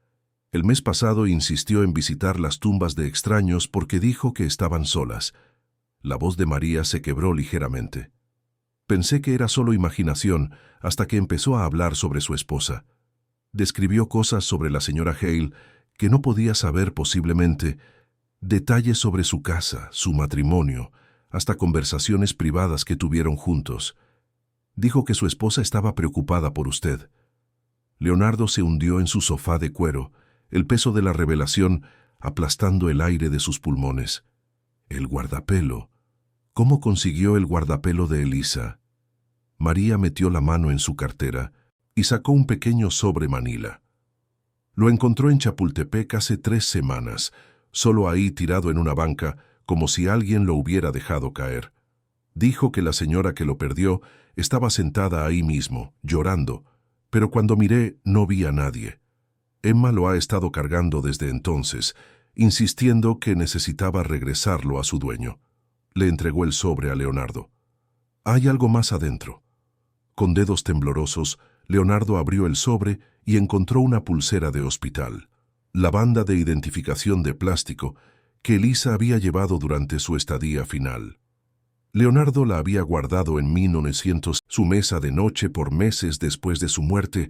El mes pasado insistió en visitar las tumbas de extraños porque dijo que estaban solas. La voz de María se quebró ligeramente. Pensé que era solo imaginación hasta que empezó a hablar sobre su esposa. Describió cosas sobre la señora Hale que no podía saber posiblemente, detalles sobre su casa, su matrimonio, hasta conversaciones privadas que tuvieron juntos. Dijo que su esposa estaba preocupada por usted. Leonardo se hundió en su sofá de cuero, el peso de la revelación aplastando el aire de sus pulmones. El guardapelo. ¿Cómo consiguió el guardapelo de Elisa? María metió la mano en su cartera y sacó un pequeño sobre Manila. Lo encontró en Chapultepec hace 3 semanas, solo ahí tirado en una banca, como si alguien lo hubiera dejado caer. Dijo que la señora que lo perdió estaba sentada ahí mismo, llorando, pero cuando miré no vi a nadie. Emma lo ha estado cargando desde entonces, insistiendo que necesitaba regresarlo a su dueño. Le entregó el sobre a Leonardo. «Hay algo más adentro». Con dedos temblorosos, Leonardo abrió el sobre y encontró una pulsera de hospital, la banda de identificación de plástico que Elisa había llevado durante su estadía final. Leonardo la había guardado en 1900 su mesa de noche por meses después de su muerte,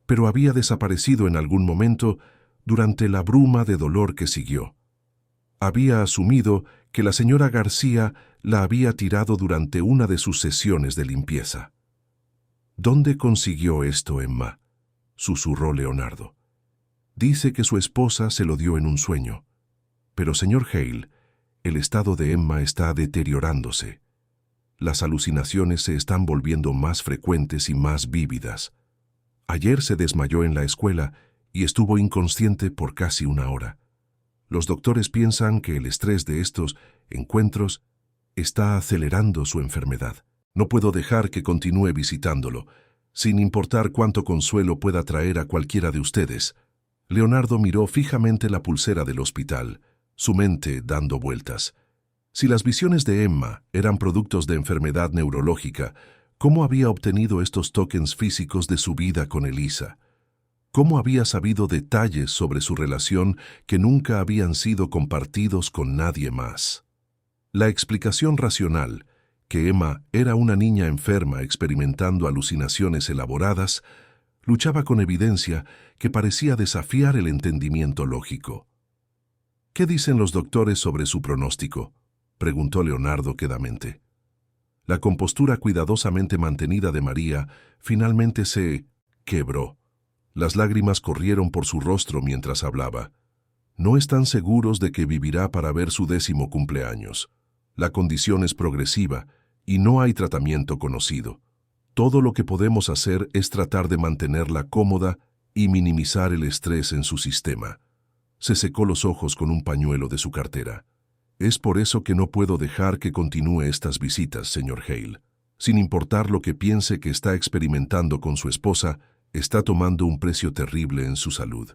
pero había desaparecido en algún momento durante la bruma de dolor que siguió. Había asumido que la señora García la había tirado durante una de sus sesiones de limpieza. «¿Dónde consiguió esto, Emma?», susurró Leonardo. «Dice que su esposa se lo dio en un sueño. Pero, señor Hale, el estado de Emma está deteriorándose. Las alucinaciones se están volviendo más frecuentes y más vívidas. Ayer se desmayó en la escuela y estuvo inconsciente por casi 1 hora. Los doctores piensan que el estrés de estos encuentros está acelerando su enfermedad. No puedo dejar que continúe visitándolo, sin importar cuánto consuelo pueda traer a cualquiera de ustedes». Leonardo miró fijamente la pulsera del hospital, su mente dando vueltas. Si las visiones de Emma eran productos de enfermedad neurológica, ¿cómo había obtenido estos tokens físicos de su vida con Elisa? ¿Cómo había sabido detalles sobre su relación que nunca habían sido compartidos con nadie más? La explicación racional, que Emma era una niña enferma experimentando alucinaciones elaboradas, luchaba con evidencia que parecía desafiar el entendimiento lógico. «¿Qué dicen los doctores sobre su pronóstico?», preguntó Leonardo quedamente. La compostura cuidadosamente mantenida de María finalmente se quebró. Las lágrimas corrieron por su rostro mientras hablaba. «No están seguros de que vivirá para ver su 10º cumpleaños. La condición es progresiva y no hay tratamiento conocido. Todo lo que podemos hacer es tratar de mantenerla cómoda y minimizar el estrés en su sistema». Se secó los ojos con un pañuelo de su cartera. Es por eso que no puedo dejar que continúe estas visitas, señor Hale. Sin importar lo que piense que está experimentando con su esposa, está tomando un precio terrible en su salud.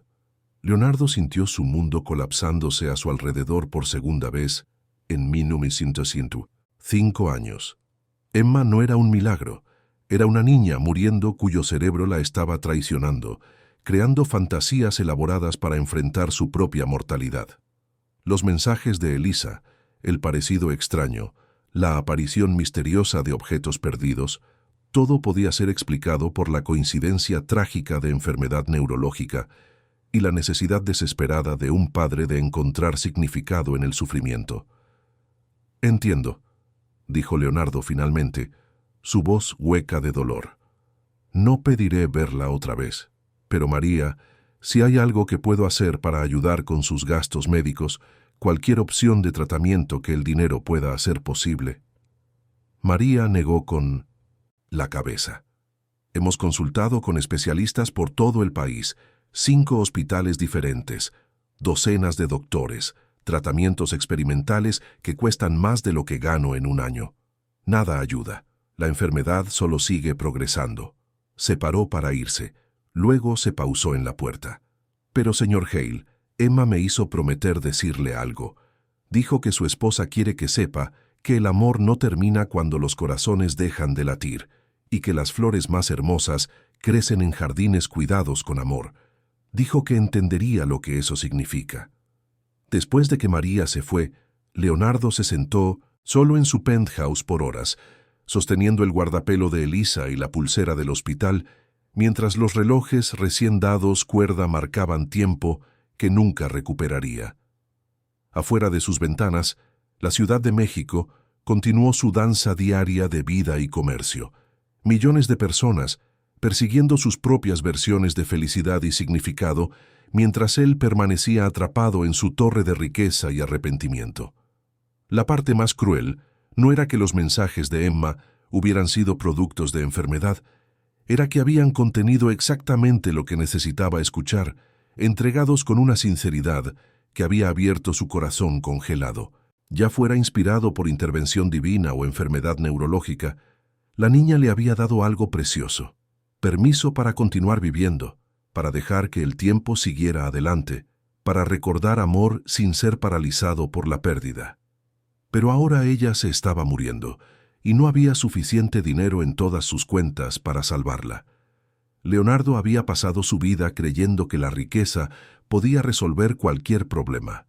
Leonardo sintió su mundo colapsándose a su alrededor por segunda vez en 1905 años. Emma no era un milagro, era una niña muriendo cuyo cerebro la estaba traicionando, creando fantasías elaboradas para enfrentar su propia mortalidad. Los mensajes de Elisa, el parecido extraño, la aparición misteriosa de objetos perdidos, todo podía ser explicado por la coincidencia trágica de enfermedad neurológica y la necesidad desesperada de un padre de encontrar significado en el sufrimiento. «Entiendo», dijo Leonardo finalmente, su voz hueca de dolor. «No pediré verla otra vez, pero María, si hay algo que puedo hacer para ayudar con sus gastos médicos, cualquier opción de tratamiento que el dinero pueda hacer posible». María negó con la cabeza. «Hemos consultado con especialistas por todo el país, 5 hospitales diferentes, docenas de doctores, tratamientos experimentales que cuestan más de lo que gano en un año. Nada ayuda. La enfermedad solo sigue progresando». Se paró para irse. Luego se pausó en la puerta. «Pero, señor Hale, Emma me hizo prometer decirle algo. Dijo que su esposa quiere que sepa que el amor no termina cuando los corazones dejan de latir y que las flores más hermosas crecen en jardines cuidados con amor. Dijo que entendería lo que eso significa». Después de que María se fue, Leonardo se sentó solo en su penthouse por horas, sosteniendo el guardapelo de Elisa y la pulsera del hospital, mientras los relojes recién dados cuerda marcaban tiempo que nunca recuperaría. Afuera de sus ventanas, la Ciudad de México continuó su danza diaria de vida y comercio. Millones de personas, persiguiendo sus propias versiones de felicidad y significado, mientras él permanecía atrapado en su torre de riqueza y arrepentimiento. La parte más cruel no era que los mensajes de Emma hubieran sido productos de enfermedad, era que habían contenido exactamente lo que necesitaba escuchar, entregados con una sinceridad que había abierto su corazón congelado. Ya fuera inspirado por intervención divina o enfermedad neurológica, la niña le había dado algo precioso: permiso para continuar viviendo, para dejar que el tiempo siguiera adelante, para recordar amor sin ser paralizado por la pérdida. Pero ahora ella se estaba muriendo, y no había suficiente dinero en todas sus cuentas para salvarla. Leonardo había pasado su vida creyendo que la riqueza podía resolver cualquier problema,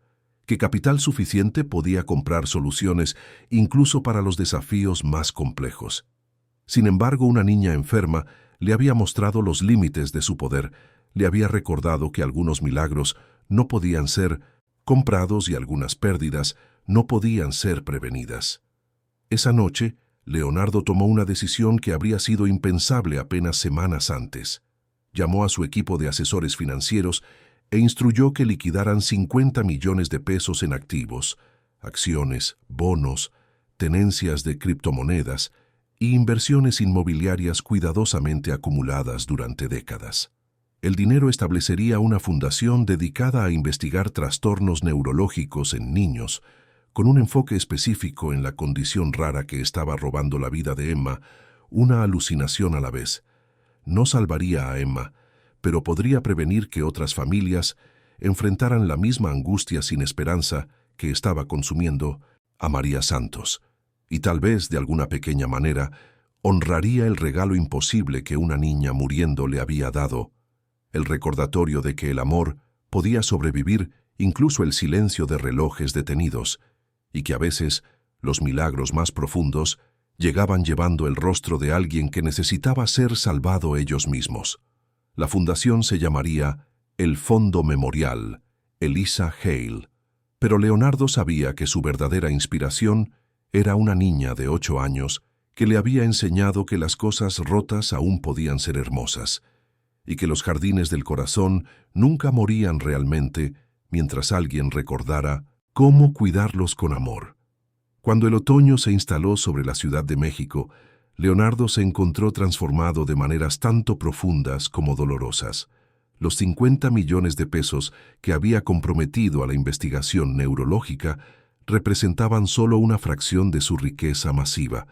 que capital suficiente podía comprar soluciones incluso para los desafíos más complejos. Sin embargo, una niña enferma le había mostrado los límites de su poder, le había recordado que algunos milagros no podían ser comprados y algunas pérdidas no podían ser prevenidas. Esa noche, Leonardo tomó una decisión que habría sido impensable apenas semanas antes. Llamó a su equipo de asesores financieros e instruyó que liquidaran 50 millones de pesos en activos, acciones, bonos, tenencias de criptomonedas y inversiones inmobiliarias cuidadosamente acumuladas durante décadas. El dinero establecería una fundación dedicada a investigar trastornos neurológicos en niños, con un enfoque específico en la condición rara que estaba robando la vida de Emma, una alucinación a la vez. No salvaría a Emma, pero podría prevenir que otras familias enfrentaran la misma angustia sin esperanza que estaba consumiendo a María Santos, y tal vez, de alguna pequeña manera, honraría el regalo imposible que una niña muriendo le había dado, el recordatorio de que el amor podía sobrevivir incluso el silencio de relojes detenidos, y que a veces los milagros más profundos llegaban llevando el rostro de alguien que necesitaba ser salvado ellos mismos. La fundación se llamaría el Fondo Memorial Elisa Hale, pero Leonardo sabía que su verdadera inspiración era una niña de 8 años que le había enseñado que las cosas rotas aún podían ser hermosas, y que los jardines del corazón nunca morían realmente mientras alguien recordara cómo cuidarlos con amor. Cuando el otoño se instaló sobre la Ciudad de México, Leonardo se encontró transformado de maneras tanto profundas como dolorosas. Los 50 millones de pesos que había comprometido a la investigación neurológica representaban solo una fracción de su riqueza masiva,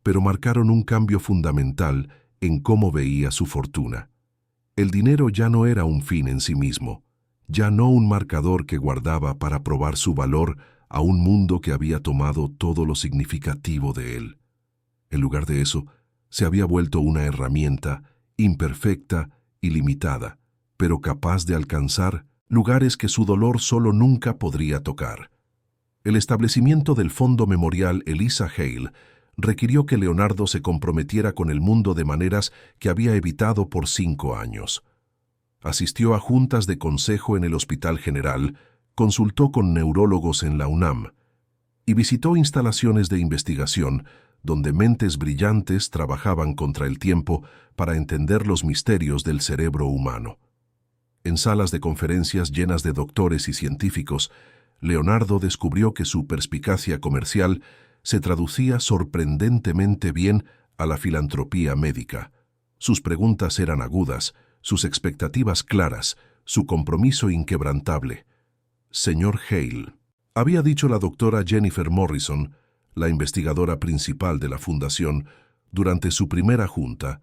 pero marcaron un cambio fundamental en cómo veía su fortuna. El dinero ya no era un fin en sí mismo, ya no un marcador que guardaba para probar su valor a un mundo que había tomado todo lo significativo de él. En lugar de eso, se había vuelto una herramienta imperfecta y limitada, pero capaz de alcanzar lugares que su dolor solo nunca podría tocar. El establecimiento del Fondo Memorial Eliza Hale requirió que Leonardo se comprometiera con el mundo de maneras que había evitado por 5 años. Asistió a juntas de consejo en el Hospital General, consultó con neurólogos en la UNAM y visitó instalaciones de investigación donde mentes brillantes trabajaban contra el tiempo para entender los misterios del cerebro humano. En salas de conferencias llenas de doctores y científicos, Leonardo descubrió que su perspicacia comercial se traducía sorprendentemente bien a la filantropía médica. Sus preguntas eran agudas, sus expectativas claras, su compromiso inquebrantable. Señor Hale, había dicho la doctora Jennifer Morrison, la investigadora principal de la fundación, durante su primera junta,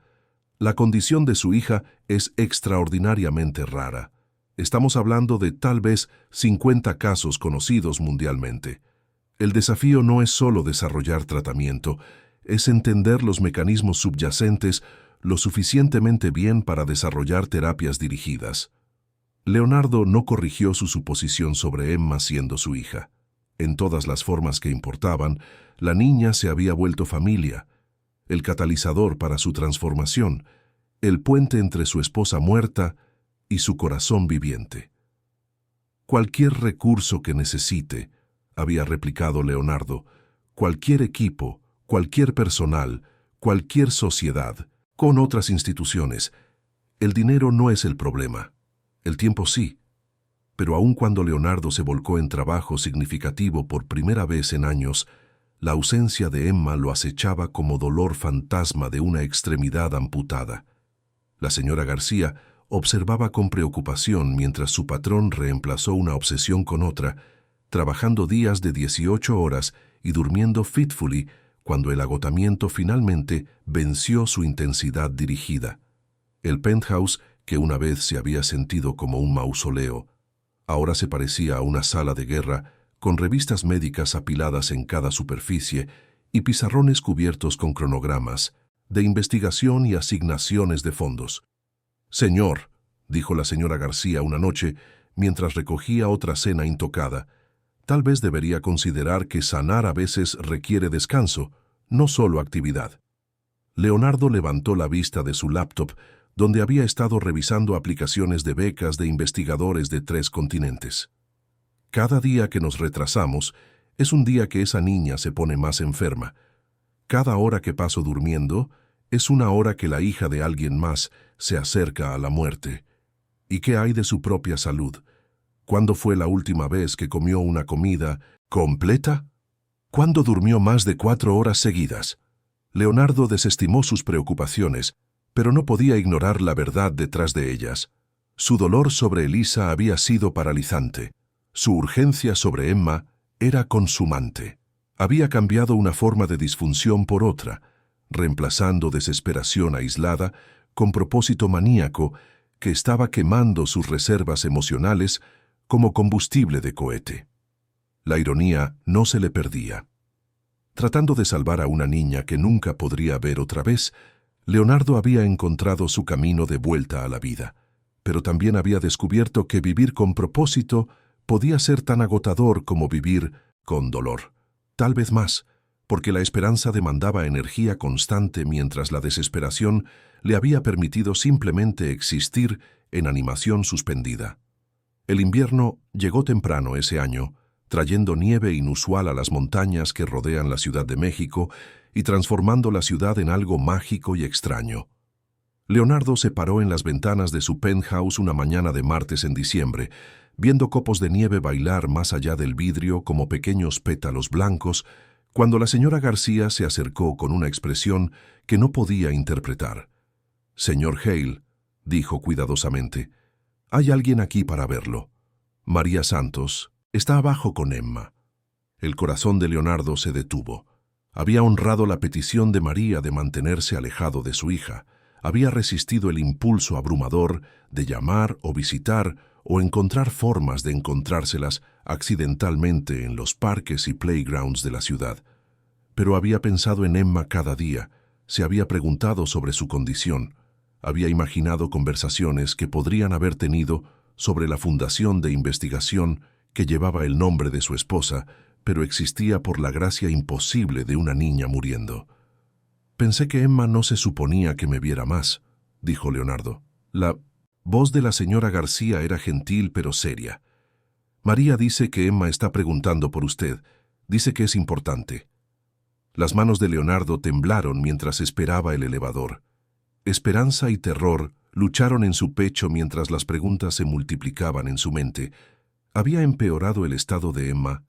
la condición de su hija es extraordinariamente rara. Estamos hablando de tal vez 50 casos conocidos mundialmente. El desafío no es solo desarrollar tratamiento, es entender los mecanismos subyacentes lo suficientemente bien para desarrollar terapias dirigidas. Leonardo no corrigió su suposición sobre Emma siendo su hija. En todas las formas que importaban, la niña se había vuelto familia, el catalizador para su transformación, el puente entre su esposa muerta y su corazón viviente. Cualquier recurso que necesite, había replicado Leonardo, cualquier equipo, cualquier personal, cualquier sociedad, con otras instituciones. El dinero no es el problema, el tiempo sí. Pero aun cuando Leonardo se volcó en trabajo significativo por primera vez en años, la ausencia de Emma lo acechaba como dolor fantasma de una extremidad amputada. La señora García observaba con preocupación mientras su patrón reemplazó una obsesión con otra, trabajando días de 18 horas y durmiendo fitfully cuando el agotamiento finalmente venció su intensidad dirigida. El penthouse, que una vez se había sentido como un mausoleo, ahora se parecía a una sala de guerra con revistas médicas apiladas en cada superficie y pizarrones cubiertos con cronogramas de investigación y asignaciones de fondos. «Señor», dijo la señora García una noche mientras recogía otra cena intocada, «tal vez debería considerar que sanar a veces requiere descanso, no solo actividad». Leonardo levantó la vista de su laptop, donde había estado revisando aplicaciones de becas de investigadores de 3 continentes. Cada día que nos retrasamos es un día que esa niña se pone más enferma. Cada hora que paso durmiendo es una hora que la hija de alguien más se acerca a la muerte. ¿Y qué hay de su propia salud? ¿Cuándo fue la última vez que comió una comida completa? ¿Cuándo durmió más de 4 horas seguidas? Leonardo desestimó sus preocupaciones, pero no podía ignorar la verdad detrás de ellas. Su dolor sobre Eliza había sido paralizante. Su urgencia sobre Emma era consumante. Había cambiado una forma de disfunción por otra, reemplazando desesperación aislada con propósito maníaco que estaba quemando sus reservas emocionales como combustible de cohete. La ironía no se le perdía. Tratando de salvar a una niña que nunca podría ver otra vez, Leonardo había encontrado su camino de vuelta a la vida, pero también había descubierto que vivir con propósito podía ser tan agotador como vivir con dolor. Tal vez más, porque la esperanza demandaba energía constante mientras la desesperación le había permitido simplemente existir en animación suspendida. El invierno llegó temprano ese año, trayendo nieve inusual a las montañas que rodean la Ciudad de México y transformando la ciudad en algo mágico y extraño. Leonardo se paró en las ventanas de su penthouse una mañana de martes en diciembre, viendo copos de nieve bailar más allá del vidrio como pequeños pétalos blancos, cuando la señora García se acercó con una expresión que no podía interpretar. «Señor Hale», dijo cuidadosamente, «hay alguien aquí para verlo. María Santos está abajo con Emma». El corazón de Leonardo se detuvo. Había honrado la petición de María de mantenerse alejado de su hija. Había resistido el impulso abrumador de llamar o visitar o encontrar formas de encontrárselas accidentalmente en los parques y playgrounds de la ciudad. Pero había pensado en Emma cada día, se había preguntado sobre su condición, había imaginado conversaciones que podrían haber tenido sobre la fundación de investigación que llevaba el nombre de su esposa, pero existía por la gracia imposible de una niña muriendo. Pensé que Emma no se suponía que me viera más, dijo Leonardo. La voz de la señora García era gentil pero seria. María dice que Emma está preguntando por usted. Dice que es importante. Las manos de Leonardo temblaron mientras esperaba el elevador. Esperanza y terror lucharon en su pecho mientras las preguntas se multiplicaban en su mente. ¿Había empeorado el estado de Emma?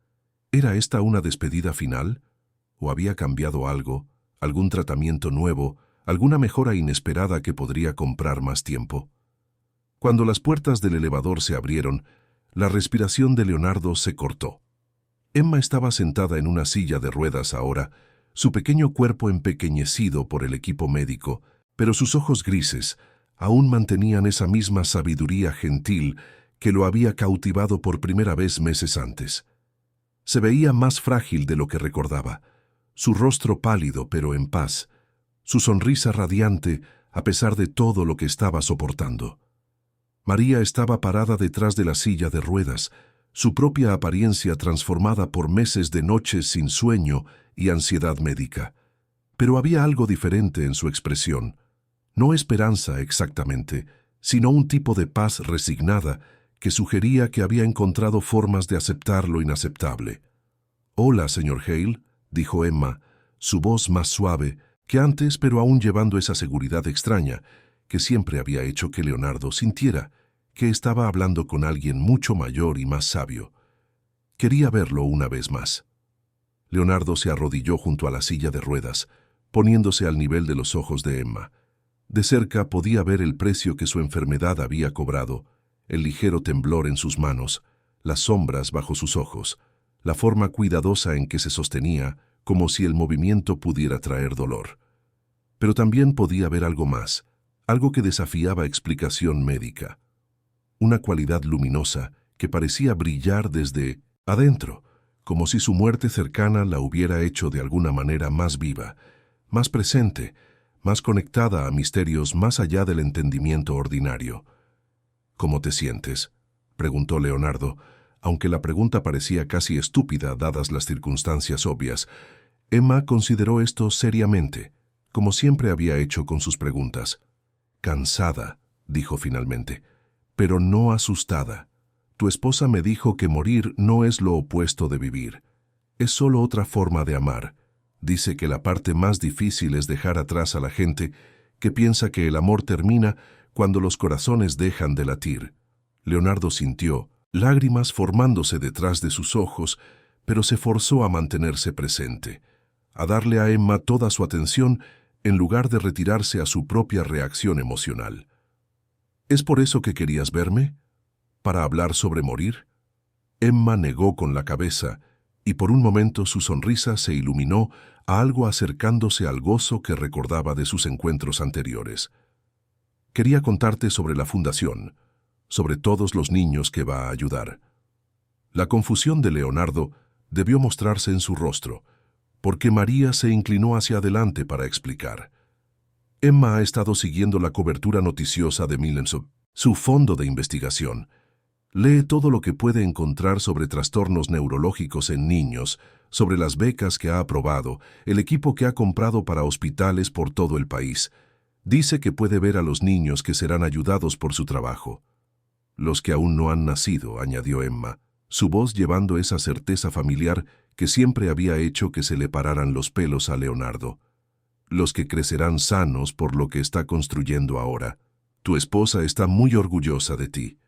¿Era esta una despedida final? ¿O había cambiado algo? ¿Algún tratamiento nuevo? ¿Alguna mejora inesperada que podría comprar más tiempo? Cuando las puertas del elevador se abrieron, la respiración de Leonardo se cortó. Emma estaba sentada en una silla de ruedas ahora, su pequeño cuerpo empequeñecido por el equipo médico, pero sus ojos grises aún mantenían esa misma sabiduría gentil que lo había cautivado por primera vez meses antes. Se veía más frágil de lo que recordaba, su rostro pálido pero en paz, su sonrisa radiante a pesar de todo lo que estaba soportando. María estaba parada detrás de la silla de ruedas, su propia apariencia transformada por meses de noches sin sueño y ansiedad médica. Pero había algo diferente en su expresión. No esperanza exactamente, sino un tipo de paz resignada que sugería que había encontrado formas de aceptar lo inaceptable. «Hola, señor Hale», dijo Emma, su voz más suave que antes, pero aún llevando esa seguridad extraña que siempre había hecho que Leonardo sintiera que estaba hablando con alguien mucho mayor y más sabio. Quería verlo una vez más. Leonardo se arrodilló junto a la silla de ruedas, poniéndose al nivel de los ojos de Emma. De cerca podía ver el precio que su enfermedad había cobrado, el ligero temblor en sus manos, las sombras bajo sus ojos, la forma cuidadosa en que se sostenía, como si el movimiento pudiera traer dolor. Pero también podía ver algo más, algo que desafiaba explicación médica. Una cualidad luminosa que parecía brillar desde adentro, como si su muerte cercana la hubiera hecho de alguna manera más viva, más presente, más conectada a misterios más allá del entendimiento ordinario. «¿Cómo te sientes?», preguntó Leonardo, aunque la pregunta parecía casi estúpida dadas las circunstancias obvias. Emma consideró esto seriamente, como siempre había hecho con sus preguntas. «Cansada», dijo finalmente, «pero no asustada. Tu esposa me dijo que morir no es lo opuesto de vivir. Es solo otra forma de amar. Dice que la parte más difícil es dejar atrás a la gente que piensa que el amor termina cuando los corazones dejan de latir». Leonardo sintió lágrimas formándose detrás de sus ojos, pero se forzó a mantenerse presente, a darle a Emma toda su atención en lugar de retirarse a su propia reacción emocional. «¿Es por eso que querías verme? ¿Para hablar sobre morir?». Emma negó con la cabeza, y por un momento su sonrisa se iluminó a algo acercándose al gozo que recordaba de sus encuentros anteriores. «Quería contarte sobre la fundación, sobre todos los niños que va a ayudar». La confusión de Leonardo debió mostrarse en su rostro, porque María se inclinó hacia adelante para explicar. «Emma ha estado siguiendo la cobertura noticiosa de Millennium, su fondo de investigación. Lee todo lo que puede encontrar sobre trastornos neurológicos en niños, sobre las becas que ha aprobado, el equipo que ha comprado para hospitales por todo el país. Dice que puede ver a los niños que serán ayudados por su trabajo». «Los que aún no han nacido», añadió Emma, su voz llevando esa certeza familiar que siempre había hecho que se le pararan los pelos a Leonardo. «Los que crecerán sanos por lo que está construyendo ahora. Tu esposa está muy orgullosa de ti».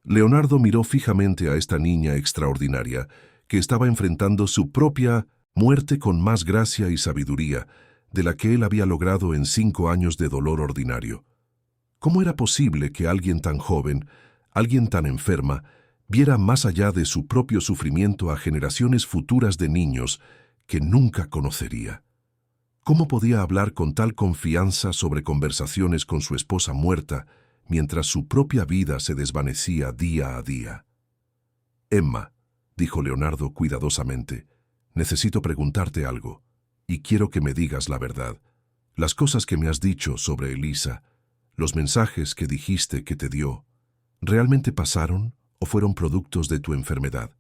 Leonardo miró fijamente a esta niña extraordinaria, que estaba enfrentando su propia muerte con más gracia y sabiduría de la que él había logrado en 5 años de dolor ordinario. ¿Cómo era posible que alguien tan joven, alguien tan enferma, viera más allá de su propio sufrimiento a generaciones futuras de niños que nunca conocería. ¿Cómo podía hablar con tal confianza sobre conversaciones con su esposa muerta mientras su propia vida se desvanecía día a día? Emma, dijo Leonardo cuidadosamente, necesito preguntarte algo, y quiero que me digas la verdad. Las cosas que me has dicho sobre Elisa, los mensajes que dijiste que te dio, ¿realmente pasaron o fueron productos de tu enfermedad?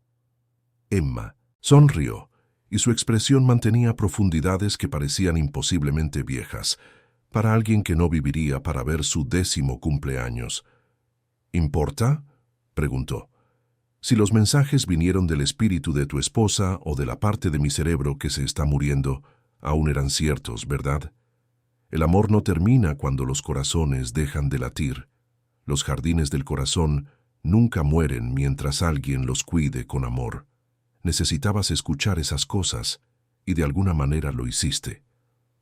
Emma sonrió, y su expresión mantenía profundidades que parecían imposiblemente viejas, para alguien que no viviría para ver su 10º cumpleaños. ¿Importa?, preguntó. Si los mensajes vinieron del espíritu de tu esposa o de la parte de mi cerebro que se está muriendo, aún eran ciertos, ¿verdad? El amor no termina cuando los corazones dejan de latir. Los jardines del corazón nunca mueren mientras alguien los cuide con amor. Necesitabas escuchar esas cosas, y de alguna manera lo hiciste.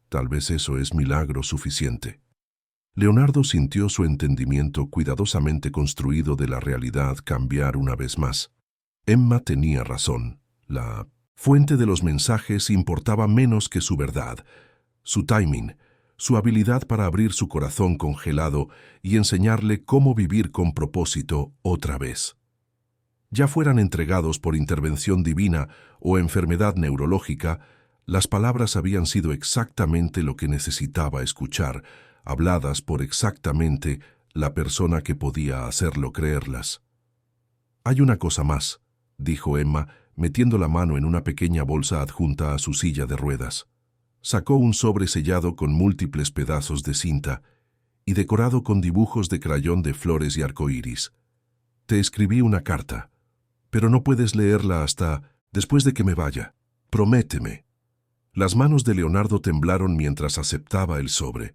Tal vez eso es milagro suficiente. Leonardo sintió su entendimiento cuidadosamente construido de la realidad cambiar una vez más. Emma tenía razón. La fuente de los mensajes importaba menos que su verdad, su timing, su habilidad para abrir su corazón congelado y enseñarle cómo vivir con propósito otra vez. Ya fueran entregados por intervención divina o enfermedad neurológica, las palabras habían sido exactamente lo que necesitaba escuchar, habladas por exactamente la persona que podía hacerlo creerlas. «Hay una cosa más», dijo Emma, metiendo la mano en una pequeña bolsa adjunta a su silla de ruedas. Sacó un sobre sellado con múltiples pedazos de cinta y decorado con dibujos de crayón de flores y arcoíris. «Te escribí una carta, pero no puedes leerla hasta después de que me vaya. Prométeme». Las manos de Leonardo temblaron mientras aceptaba el sobre.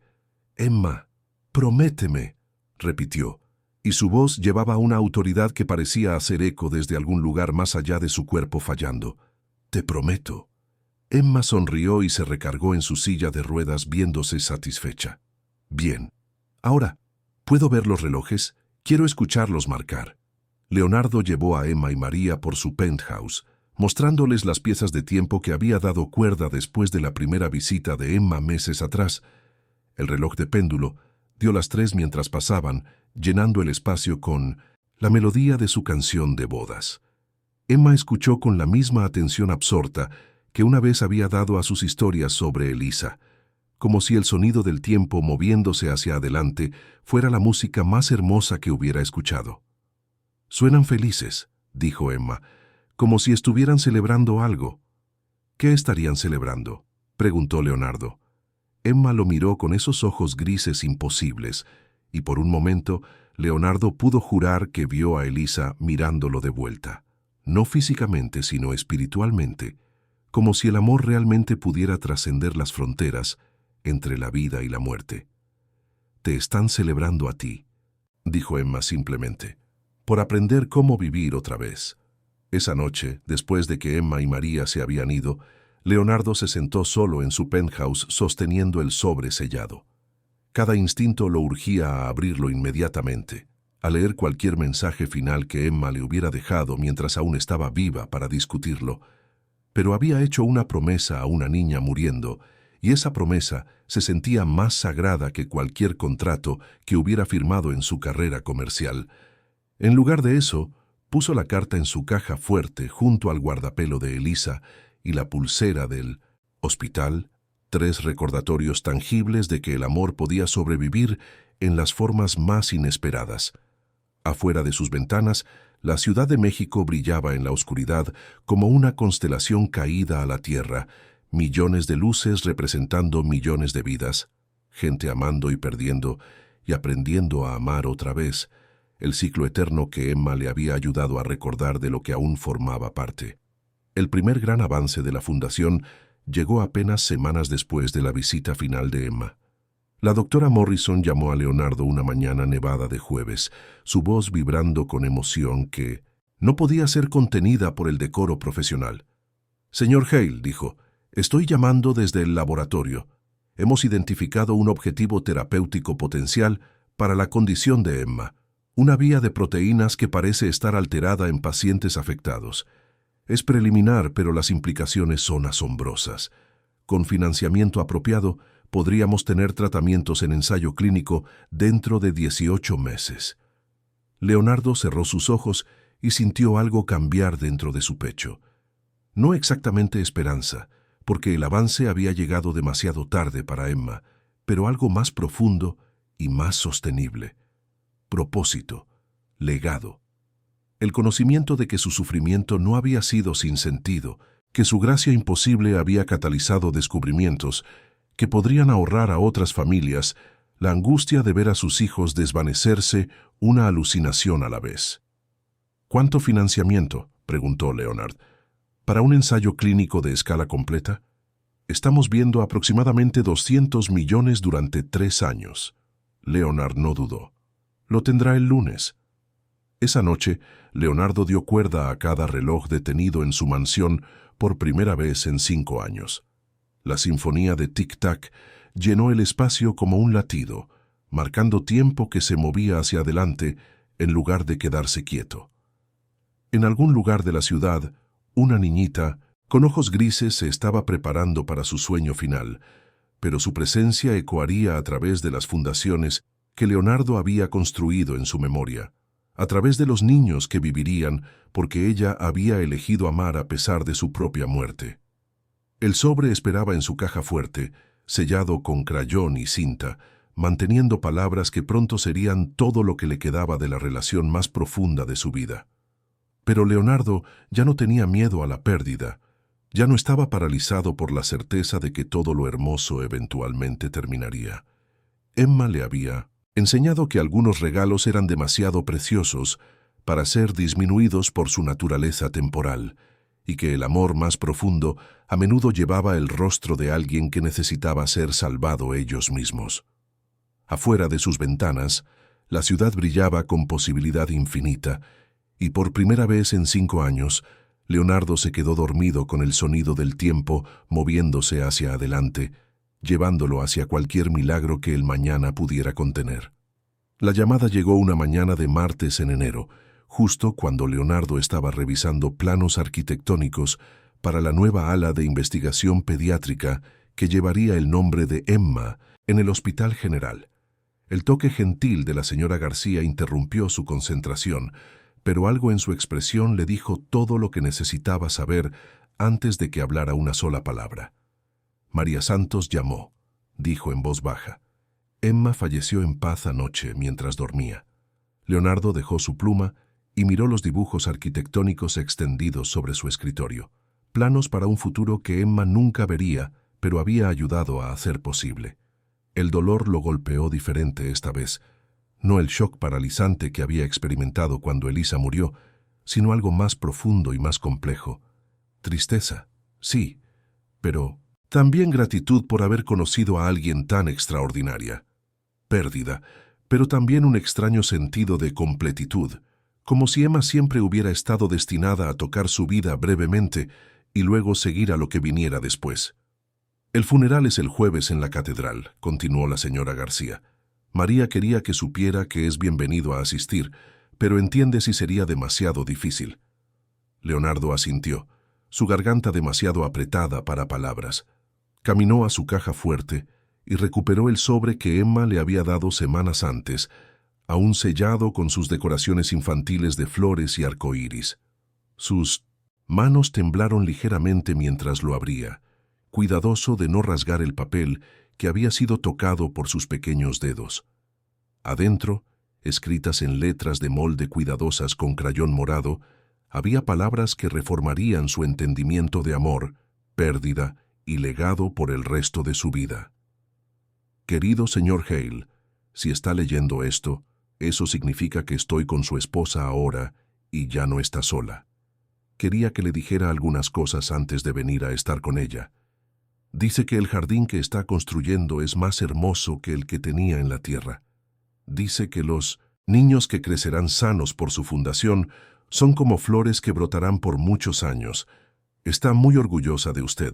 «Emma, prométeme», repitió, y su voz llevaba una autoridad que parecía hacer eco desde algún lugar más allá de su cuerpo fallando. «Te prometo». Emma sonrió y se recargó en su silla de ruedas viéndose satisfecha. «Bien. Ahora, ¿puedo ver los relojes? Quiero escucharlos marcar». Leonardo llevó a Emma y María por su penthouse, mostrándoles las piezas de tiempo que había dado cuerda después de la primera visita de Emma meses atrás. El reloj de péndulo dio las 3 mientras pasaban, llenando el espacio con la melodía de su canción de bodas. Emma escuchó con la misma atención absorta que una vez había dado a sus historias sobre Elisa, como si el sonido del tiempo moviéndose hacia adelante fuera la música más hermosa que hubiera escuchado. «Suenan felices», dijo Emma, como si estuvieran celebrando algo. «¿Qué estarían celebrando?», preguntó Leonardo. Emma lo miró con esos ojos grises imposibles, y por un momento Leonardo pudo jurar que vio a Elisa mirándolo de vuelta, no físicamente sino espiritualmente, como si el amor realmente pudiera trascender las fronteras entre la vida y la muerte. «Te están celebrando a ti», dijo Emma simplemente, «por aprender cómo vivir otra vez». Esa noche, después de que Emma y María se habían ido, Leonardo se sentó solo en su penthouse sosteniendo el sobre sellado. Cada instinto lo urgía a abrirlo inmediatamente, a leer cualquier mensaje final que Emma le hubiera dejado mientras aún estaba viva para discutirlo. Pero había hecho una promesa a una niña muriendo, y esa promesa se sentía más sagrada que cualquier contrato que hubiera firmado en su carrera comercial. En lugar de eso, puso la carta en su caja fuerte junto al guardapelo de Elisa y la pulsera del hospital, 3 recordatorios tangibles de que el amor podía sobrevivir en las formas más inesperadas. Afuera de sus ventanas, la Ciudad de México brillaba en la oscuridad como una constelación caída a la tierra, millones de luces representando millones de vidas, gente amando y perdiendo y aprendiendo a amar otra vez, el ciclo eterno que Emma le había ayudado a recordar de lo que aún formaba parte. El primer gran avance de la fundación llegó apenas semanas después de la visita final de Emma. La doctora Morrison llamó a Leonardo una mañana nevada de jueves, su voz vibrando con emoción que no podía ser contenida por el decoro profesional. «Señor Hale», dijo, «estoy llamando desde el laboratorio. Hemos identificado un objetivo terapéutico potencial para la condición de Emma, Una vía de proteínas que parece estar alterada en pacientes afectados. Es preliminar, pero las implicaciones son asombrosas. Con financiamiento apropiado, podríamos tener tratamientos en ensayo clínico dentro de 18 meses. Leonardo cerró sus ojos y sintió algo cambiar dentro de su pecho. No exactamente esperanza, porque el avance había llegado demasiado tarde para Emma, pero algo más profundo y más sostenible. Propósito, legado. El conocimiento de que su sufrimiento no había sido sin sentido, que su gracia imposible había catalizado descubrimientos que podrían ahorrar a otras familias la angustia de ver a sus hijos desvanecerse, una alucinación a la vez. ¿Cuánto financiamiento?, preguntó Leonard. ¿Para un ensayo clínico de escala completa? Estamos viendo aproximadamente 200 millones durante 3 años. Leonard no dudó. Lo tendrá el lunes. Esa noche, Leonardo dio cuerda a cada reloj detenido en su mansión por primera vez en 5 años. La sinfonía de tic-tac llenó el espacio como un latido, marcando tiempo que se movía hacia adelante en lugar de quedarse quieto. En algún lugar de la ciudad, una niñita, con ojos grises, se estaba preparando para su sueño final, pero su presencia ecoaría a través de las fundaciones que Leonardo había construido en su memoria, a través de los niños que vivirían porque ella había elegido amar a pesar de su propia muerte. El sobre esperaba en su caja fuerte, sellado con crayón y cinta, manteniendo palabras que pronto serían todo lo que le quedaba de la relación más profunda de su vida. Pero Leonardo ya no tenía miedo a la pérdida, ya no estaba paralizado por la certeza de que todo lo hermoso eventualmente terminaría. Emma le había enseñado que algunos regalos eran demasiado preciosos para ser disminuidos por su naturaleza temporal, y que el amor más profundo a menudo llevaba el rostro de alguien que necesitaba ser salvado ellos mismos. Afuera de sus ventanas, la ciudad brillaba con posibilidad infinita, y por primera vez en 5 años, Leonardo se quedó dormido con el sonido del tiempo moviéndose hacia adelante, llevándolo hacia cualquier milagro que el mañana pudiera contener. La llamada llegó una mañana de martes en enero, justo cuando Leonardo estaba revisando planos arquitectónicos para la nueva ala de investigación pediátrica que llevaría el nombre de Emma en el Hospital General. El toque gentil de la señora García interrumpió su concentración, pero algo en su expresión le dijo todo lo que necesitaba saber antes de que hablara una sola palabra. María Santos llamó, dijo en voz baja. Emma falleció en paz anoche mientras dormía. Leonardo dejó su pluma y miró los dibujos arquitectónicos extendidos sobre su escritorio, planos para un futuro que Emma nunca vería, pero había ayudado a hacer posible. El dolor lo golpeó diferente esta vez, no el shock paralizante que había experimentado cuando Elisa murió, sino algo más profundo y más complejo. Tristeza, sí, pero también gratitud por haber conocido a alguien tan extraordinaria. Pérdida, pero también un extraño sentido de completitud, como si Emma siempre hubiera estado destinada a tocar su vida brevemente y luego seguir a lo que viniera después. El funeral es el jueves en la catedral, continuó la señora García. María quería que supiera que es bienvenido a asistir, pero entiende si sería demasiado difícil. Leonardo asintió, su garganta demasiado apretada para palabras. Caminó a su caja fuerte y recuperó el sobre que Emma le había dado semanas antes, aún sellado con sus decoraciones infantiles de flores y arcoíris. Sus manos temblaron ligeramente mientras lo abría, cuidadoso de no rasgar el papel que había sido tocado por sus pequeños dedos. Adentro, escritas en letras de molde cuidadosas con crayón morado, había palabras que reformarían su entendimiento de amor, pérdida y legado por el resto de su vida. Querido señor Hale, si está leyendo esto, eso significa que estoy con su esposa ahora y ya no está sola. Quería que le dijera algunas cosas antes de venir a estar con ella. Dice que el jardín que está construyendo es más hermoso que el que tenía en la tierra. Dice que los niños que crecerán sanos por su fundación son como flores que brotarán por muchos años. Está muy orgullosa de usted.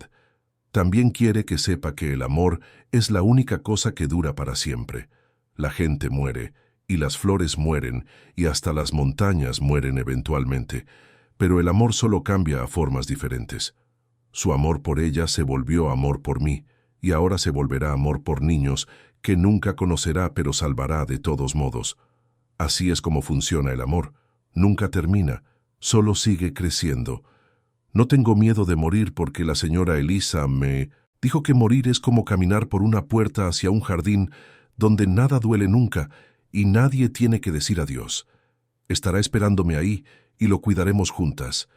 También quiere que sepa que el amor es la única cosa que dura para siempre. La gente muere, y las flores mueren, y hasta las montañas mueren eventualmente, pero el amor solo cambia a formas diferentes. Su amor por ella se volvió amor por mí, y ahora se volverá amor por niños que nunca conocerá pero salvará de todos modos. Así es como funciona el amor. Nunca termina, solo sigue creciendo. No tengo miedo de morir porque la señora Elisa me dijo que morir es como caminar por una puerta hacia un jardín donde nada duele nunca y nadie tiene que decir adiós. Estará esperándome ahí y lo cuidaremos juntas.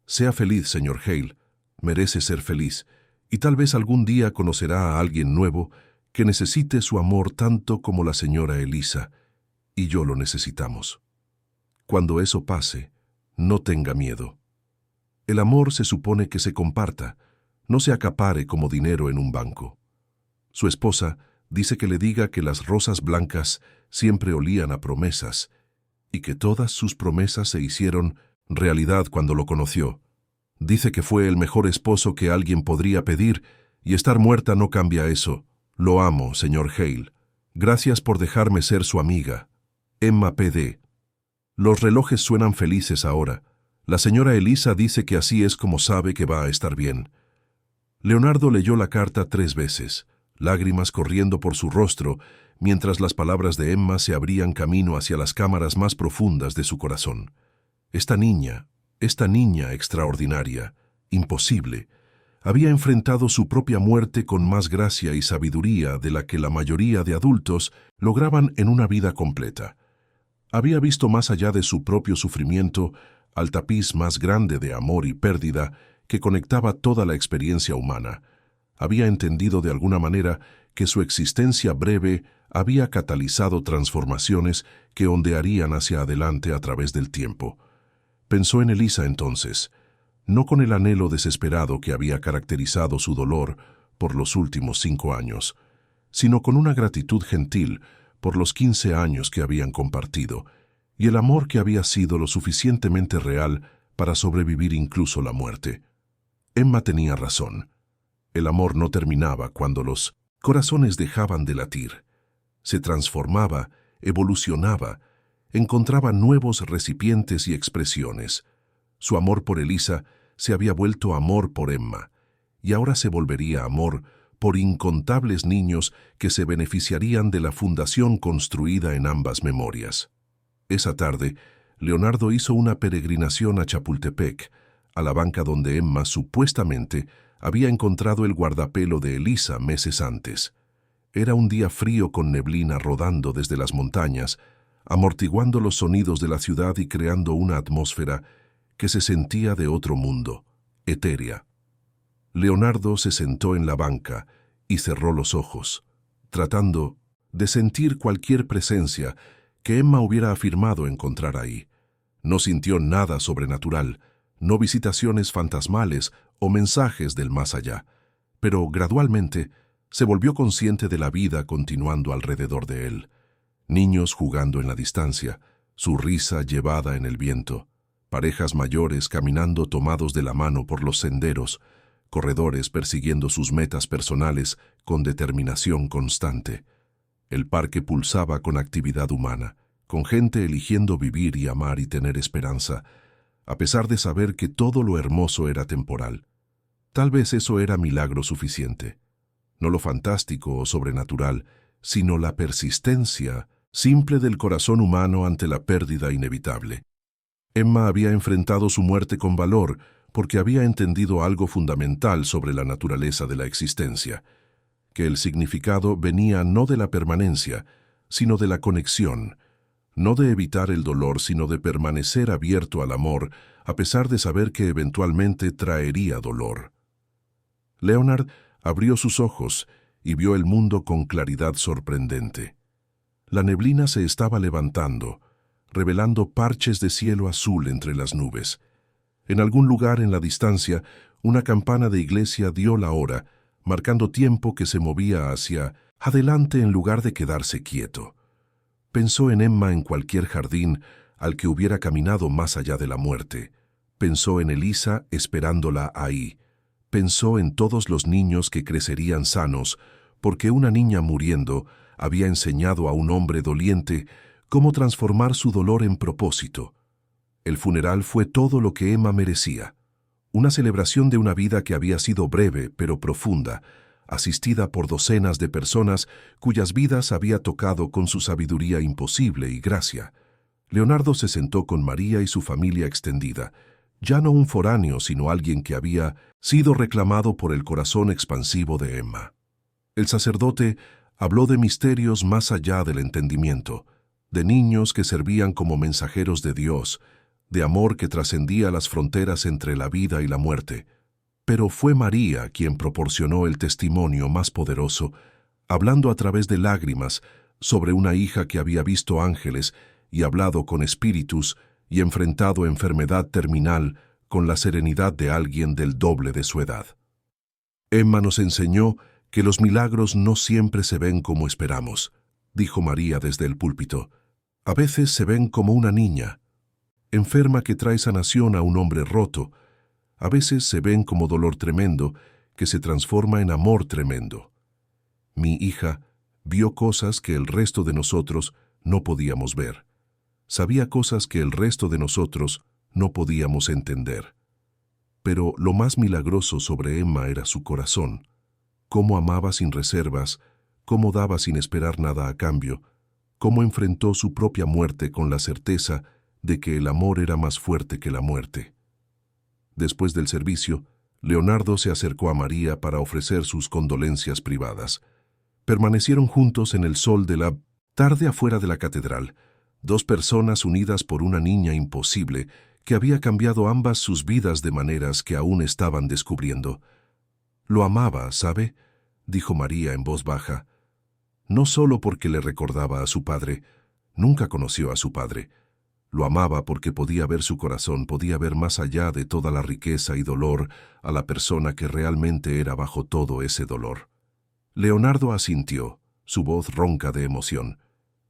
Sea feliz, señor Hale. Merece ser feliz, y tal vez algún día conocerá a alguien nuevo que necesite su amor tanto como la señora Elisa, y yo lo necesitamos. Cuando eso pase, no tenga miedo. El amor se supone que se comparta, no se acapare como dinero en un banco. Su esposa dice que le diga que las rosas blancas siempre olían a promesas, y que todas sus promesas se hicieron realidad cuando lo conoció. Dice que fue el mejor esposo que alguien podría pedir, y estar muerta no cambia eso. Lo amo, señor Hale. Gracias por dejarme ser su amiga. Emma P.D. Los relojes suenan felices ahora. La señora Elisa dice que así es como sabe que va a estar bien. Leonardo leyó la carta 3 veces, lágrimas corriendo por su rostro, mientras las palabras de Emma se abrían camino hacia las cámaras más profundas de su corazón. Esta niña extraordinaria, imposible, había enfrentado su propia muerte con más gracia y sabiduría de la que la mayoría de adultos lograban en una vida completa. Había visto más allá de su propio sufrimiento al tapiz más grande de amor y pérdida que conectaba toda la experiencia humana. Había entendido de alguna manera que su existencia breve había catalizado transformaciones que ondearían hacia adelante a través del tiempo. Pensó en Elisa entonces, no con el anhelo desesperado que había caracterizado su dolor por los últimos 5 años, sino con una gratitud gentil por los 15 años que habían compartido y el amor que había sido lo suficientemente real para sobrevivir incluso la muerte. Emma tenía razón. El amor no terminaba cuando los corazones dejaban de latir. Se transformaba, evolucionaba, encontraba nuevos recipientes y expresiones. Su amor por Elisa se había vuelto amor por Emma, y ahora se volvería amor por incontables niños que se beneficiarían de la fundación construida en ambas memorias. Esa tarde, Leonardo hizo una peregrinación a Chapultepec, a la banca donde Emma supuestamente había encontrado el guardapelo de Elisa meses antes. Era un día frío con neblina rodando desde las montañas, amortiguando los sonidos de la ciudad y creando una atmósfera que se sentía de otro mundo, etérea. Leonardo se sentó en la banca y cerró los ojos, tratando de sentir cualquier presencia que Emma hubiera afirmado encontrar ahí. No sintió nada sobrenatural, no visitaciones fantasmales o mensajes del más allá, pero gradualmente se volvió consciente de la vida continuando alrededor de él. Niños jugando en la distancia, su risa llevada en el viento, parejas mayores caminando tomados de la mano por los senderos, corredores persiguiendo sus metas personales con determinación constante. El parque pulsaba con actividad humana, con gente eligiendo vivir y amar y tener esperanza, a pesar de saber que todo lo hermoso era temporal. Tal vez eso era milagro suficiente. No lo fantástico o sobrenatural, sino la persistencia simple del corazón humano ante la pérdida inevitable. Emma había enfrentado su muerte con valor porque había entendido algo fundamental sobre la naturaleza de la existencia, que el significado venía no de la permanencia, sino de la conexión, no de evitar el dolor, sino de permanecer abierto al amor, a pesar de saber que eventualmente traería dolor. Leonard abrió sus ojos y vio el mundo con claridad sorprendente. La neblina se estaba levantando, revelando parches de cielo azul entre las nubes. En algún lugar en la distancia, una campana de iglesia dio la hora, marcando tiempo que se movía hacia adelante en lugar de quedarse quieto. Pensó en Emma en cualquier jardín al que hubiera caminado más allá de la muerte. Pensó en Elisa esperándola ahí. Pensó en todos los niños que crecerían sanos, porque una niña muriendo había enseñado a un hombre doliente cómo transformar su dolor en propósito. El funeral fue todo lo que Emma merecía. Una celebración de una vida que había sido breve pero profunda, asistida por docenas de personas cuyas vidas había tocado con su sabiduría imposible y gracia. Leonardo se sentó con María y su familia extendida, ya no un foráneo, sino alguien que había sido reclamado por el corazón expansivo de Emma. El sacerdote habló de misterios más allá del entendimiento, de niños que servían como mensajeros de Dios, de amor que trascendía las fronteras entre la vida y la muerte. Pero fue María quien proporcionó el testimonio más poderoso, hablando a través de lágrimas sobre una hija que había visto ángeles y hablado con espíritus y enfrentado enfermedad terminal con la serenidad de alguien del doble de su edad. Emma nos enseñó que los milagros no siempre se ven como esperamos, dijo María desde el púlpito. A veces se ven como una niña, enferma que trae sanación a un hombre roto. A veces se ven como dolor tremendo que se transforma en amor tremendo. Mi hija vio cosas que el resto de nosotros no podíamos ver. Sabía cosas que el resto de nosotros no podíamos entender. Pero lo más milagroso sobre Emma era su corazón. Cómo amaba sin reservas, cómo daba sin esperar nada a cambio, cómo enfrentó su propia muerte con la certeza de que el amor era más fuerte que la muerte. Después del servicio, Leonardo se acercó a María para ofrecer sus condolencias privadas. Permanecieron juntos en el sol de la tarde afuera de la catedral, dos personas unidas por una niña imposible que había cambiado ambas sus vidas de maneras que aún estaban descubriendo. Lo amaba, ¿sabe?, dijo María en voz baja. No solo porque le recordaba a su padre, nunca conoció a su padre. Lo amaba porque podía ver su corazón, podía ver más allá de toda la riqueza y dolor a la persona que realmente era bajo todo ese dolor. Leonardo asintió, su voz ronca de emoción.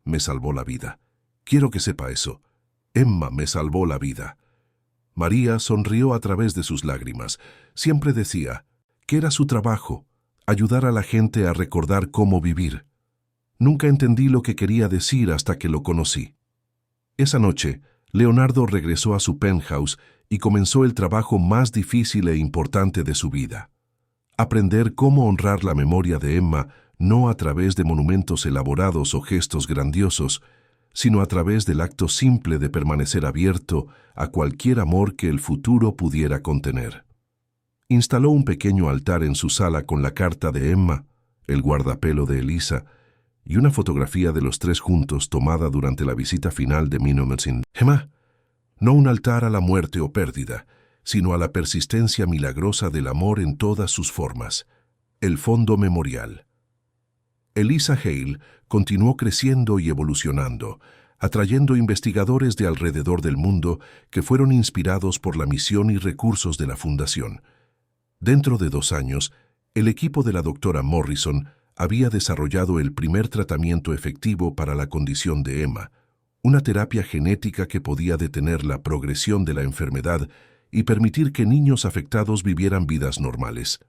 Me salvó la vida. Quiero que sepa eso. Emma me salvó la vida. María sonrió a través de sus lágrimas. Siempre decía que era su trabajo, ayudar a la gente a recordar cómo vivir. Nunca entendí lo que quería decir hasta que lo conocí. Esa noche, Leonardo regresó a su penthouse y comenzó el trabajo más difícil e importante de su vida. Aprender cómo honrar la memoria de Emma no a través de monumentos elaborados o gestos grandiosos, sino a través del acto simple de permanecer abierto a cualquier amor que el futuro pudiera contener. Instaló un pequeño altar en su sala con la carta de Emma, el guardapelo de Elisa, y una fotografía de los tres juntos tomada durante la visita final de Minometsin. Emma, no un altar a la muerte o pérdida, sino a la persistencia milagrosa del amor en todas sus formas. El fondo memorial. Elisa Hale continuó creciendo y evolucionando, atrayendo investigadores de alrededor del mundo que fueron inspirados por la misión y recursos de la Fundación. Dentro de 2 años, el equipo de la doctora Morrison había desarrollado el primer tratamiento efectivo para la condición de Emma, una terapia genética que podía detener la progresión de la enfermedad y permitir que niños afectados vivieran vidas normales.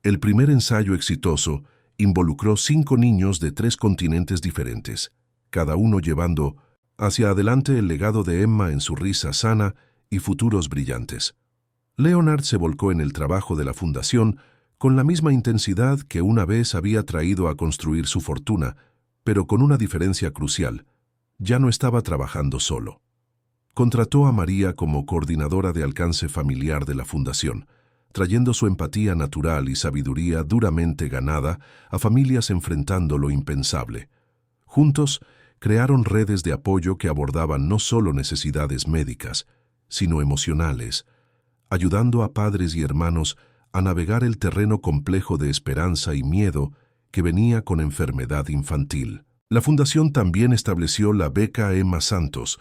El primer ensayo exitoso involucró 5 niños de 3 continentes diferentes, cada uno llevando hacia adelante el legado de Emma en su risa sana y futuros brillantes. Leonard se volcó en el trabajo de la Fundación con la misma intensidad que una vez había traído a construir su fortuna, pero con una diferencia crucial. Ya no estaba trabajando solo. Contrató a María como coordinadora de alcance familiar de la Fundación, trayendo su empatía natural y sabiduría duramente ganada a familias enfrentando lo impensable. Juntos, crearon redes de apoyo que abordaban no solo necesidades médicas, sino emocionales, ayudando a padres y hermanos a navegar el terreno complejo de esperanza y miedo que venía con enfermedad infantil. La Fundación también estableció la Beca Emma Santos,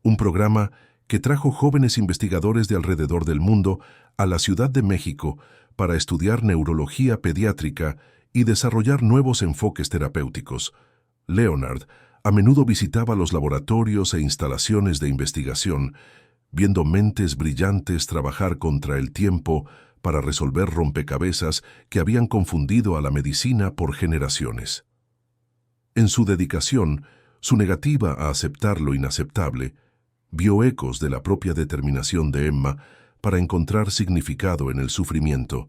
un programa que trajo jóvenes investigadores de alrededor del mundo a la Ciudad de México para estudiar neurología pediátrica y desarrollar nuevos enfoques terapéuticos. Leonard a menudo visitaba los laboratorios e instalaciones de investigación, viendo mentes brillantes trabajar contra el tiempo para resolver rompecabezas que habían confundido a la medicina por generaciones. En su dedicación, Su negativa a aceptar lo inaceptable vio ecos de la propia determinación de Emma para encontrar significado en el sufrimiento.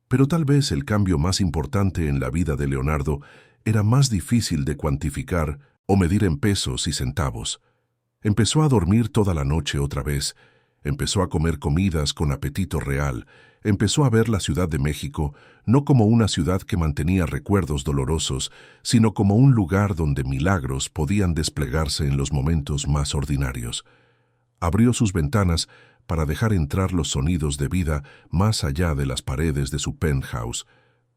Pero tal vez el cambio más importante en la vida de Leonardo era más difícil de cuantificar o medir en pesos y centavos. Empezó a dormir toda la noche otra vez, empezó a comer comidas con apetito real, empezó a ver la Ciudad de México no como una ciudad que mantenía recuerdos dolorosos, sino como un lugar donde milagros podían desplegarse en los momentos más ordinarios. Abrió sus ventanas para dejar entrar los sonidos de vida más allá de las paredes de su penthouse.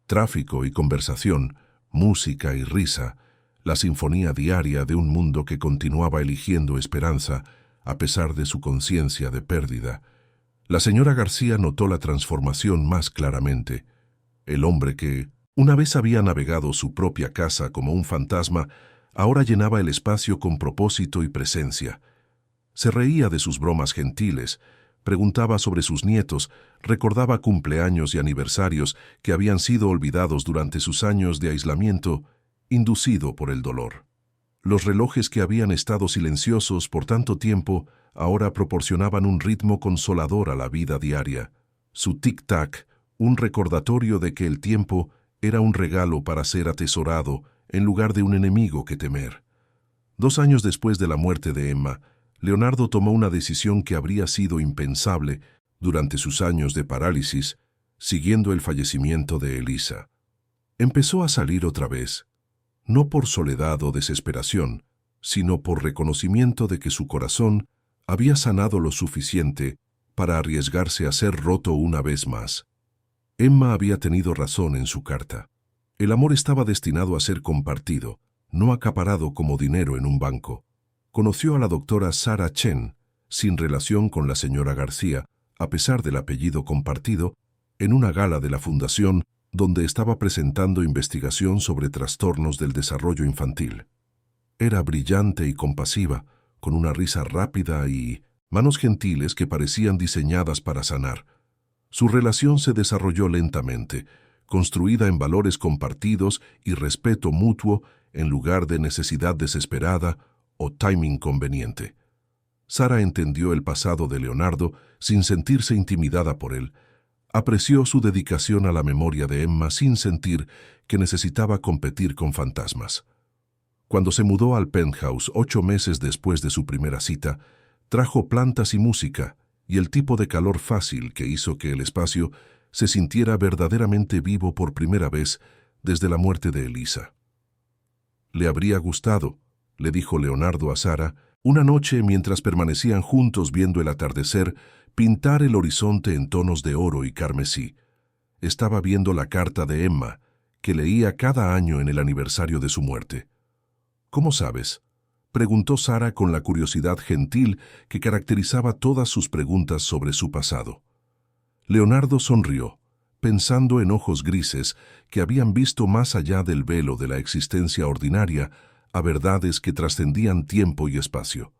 Tráfico y conversación, música y risa, la sinfonía diaria de un mundo que continuaba eligiendo esperanza a pesar de su conciencia de pérdida. La señora García notó la transformación más claramente. El hombre que, una vez había navegado su propia casa como un fantasma, ahora llenaba el espacio con propósito y presencia. Se reía de sus bromas gentiles, preguntaba sobre sus nietos, recordaba cumpleaños y aniversarios que habían sido olvidados durante sus años de aislamiento, inducido por el dolor. Los relojes que habían estado silenciosos por tanto tiempo ahora proporcionaban un ritmo consolador a la vida diaria. Su tic-tac, un recordatorio de que el tiempo era un regalo para ser atesorado en lugar de un enemigo que temer. 2 años después de la muerte de Emma, Leonardo tomó una decisión que habría sido impensable durante sus años de parálisis, siguiendo el fallecimiento de Elisa. Empezó a salir otra vez, no por soledad o desesperación, sino por reconocimiento de que su corazón había sanado lo suficiente para arriesgarse a ser roto una vez más. Emma había tenido razón en su carta. El amor estaba destinado a ser compartido, no acaparado como dinero en un banco. Conoció a la doctora Sarah Chen, sin relación con la señora García, a pesar del apellido compartido, en una gala de la Fundación donde estaba presentando investigación sobre trastornos del desarrollo infantil. Era brillante y compasiva, con una risa rápida y manos gentiles que parecían diseñadas para sanar. Su relación se desarrolló lentamente, construida en valores compartidos y respeto mutuo en lugar de necesidad desesperada o timing conveniente. Sara entendió el pasado de Leonardo sin sentirse intimidada por él. Apreció su dedicación a la memoria de Emma sin sentir que necesitaba competir con fantasmas. Cuando se mudó al penthouse 8 meses después de su primera cita, trajo plantas y música y el tipo de calor fácil que hizo que el espacio se sintiera verdaderamente vivo por primera vez desde la muerte de Elisa. «Le habría gustado», le dijo Leonardo a Sara, una noche mientras permanecían juntos viendo el atardecer, pintar el horizonte en tonos de oro y carmesí. Estaba viendo la carta de Emma, que leía cada año en el aniversario de su muerte. «¿Cómo sabes?», preguntó Sara con la curiosidad gentil que caracterizaba todas sus preguntas sobre su pasado. Leonardo sonrió, pensando en ojos grises que habían visto más allá del velo de la existencia ordinaria a verdades que trascendían tiempo y espacio.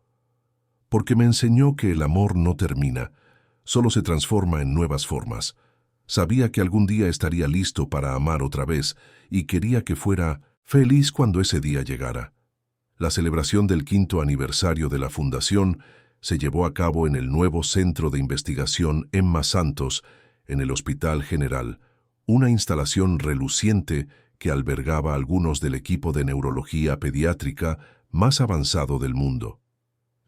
«Porque me enseñó que el amor no termina, solo se transforma en nuevas formas. Sabía que algún día estaría listo para amar otra vez y quería que fuera feliz cuando ese día llegara». La celebración del 5º aniversario de la Fundación se llevó a cabo en el nuevo Centro de Investigación Emma Santos, en el Hospital General, una instalación reluciente que albergaba a algunos del equipo de neurología pediátrica más avanzado del mundo.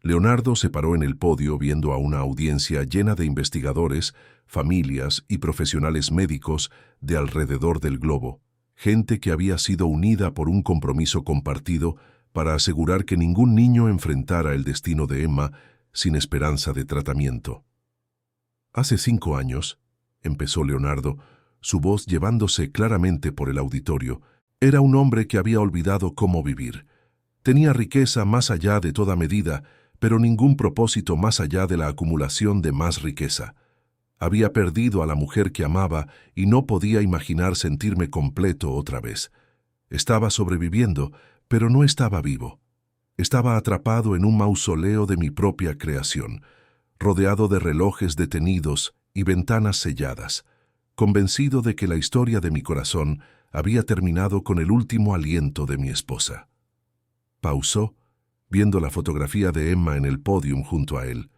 Leonardo se paró en el podio viendo a una audiencia llena de investigadores, familias y profesionales médicos de alrededor del globo, gente que había sido unida por un compromiso compartido para asegurar que ningún niño enfrentara el destino de Emma sin esperanza de tratamiento. «Hace 5 años», empezó Leonardo, su voz llevándose claramente por el auditorio, «era un hombre que había olvidado cómo vivir. Tenía riqueza más allá de toda medida, pero ningún propósito más allá de la acumulación de más riqueza. Había perdido a la mujer que amaba y no podía imaginar sentirme completo otra vez. Estaba sobreviviendo, pero no estaba vivo. Estaba atrapado en un mausoleo de mi propia creación, rodeado de relojes detenidos y ventanas selladas, convencido de que la historia de mi corazón había terminado con el último aliento de mi esposa». Pausó, viendo la fotografía de Emma en el pódium junto a él.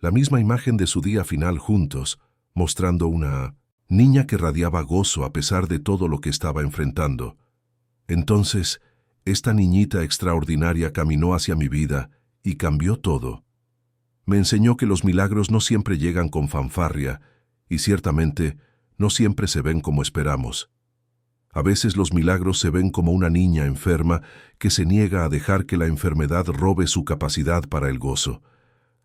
La misma imagen de su día final juntos, mostrando una niña que radiaba gozo a pesar de todo lo que estaba enfrentando. Entonces, esta niñita extraordinaria caminó hacia mi vida y cambió todo. Me enseñó que los milagros no siempre llegan con fanfarria y ciertamente no siempre se ven como esperamos. A veces los milagros se ven como una niña enferma que se niega a dejar que la enfermedad robe su capacidad para el gozo.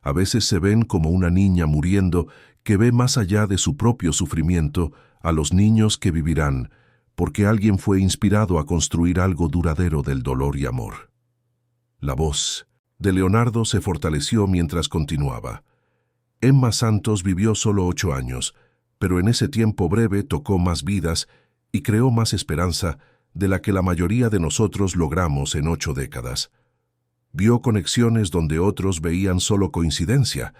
A veces se ven como una niña muriendo que ve más allá de su propio sufrimiento a los niños que vivirán, porque alguien fue inspirado a construir algo duradero del dolor y amor. La voz de Leonardo se fortaleció mientras continuaba. Emma Santos vivió solo 8 años, pero en ese tiempo breve tocó más vidas y creó más esperanza de la que la mayoría de nosotros logramos en 8 décadas. Vio conexiones donde otros veían solo coincidencia,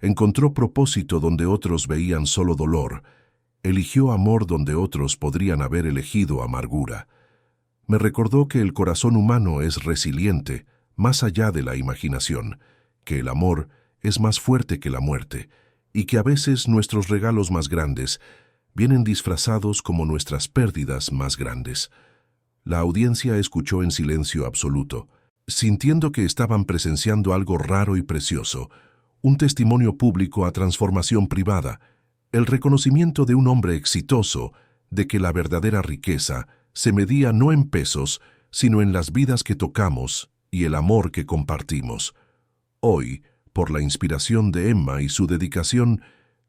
encontró propósito donde otros veían solo dolor, eligió amor donde otros podrían haber elegido amargura. Me recordó que el corazón humano es resiliente, más allá de la imaginación, que el amor es más fuerte que la muerte, y que a veces nuestros regalos más grandes vienen disfrazados como nuestras pérdidas más grandes. La audiencia escuchó en silencio absoluto, sintiendo que estaban presenciando algo raro y precioso, un testimonio público a transformación privada, el reconocimiento de un hombre exitoso de que la verdadera riqueza se medía no en pesos, sino en las vidas que tocamos y el amor que compartimos. Hoy, por la inspiración de Emma y su dedicación,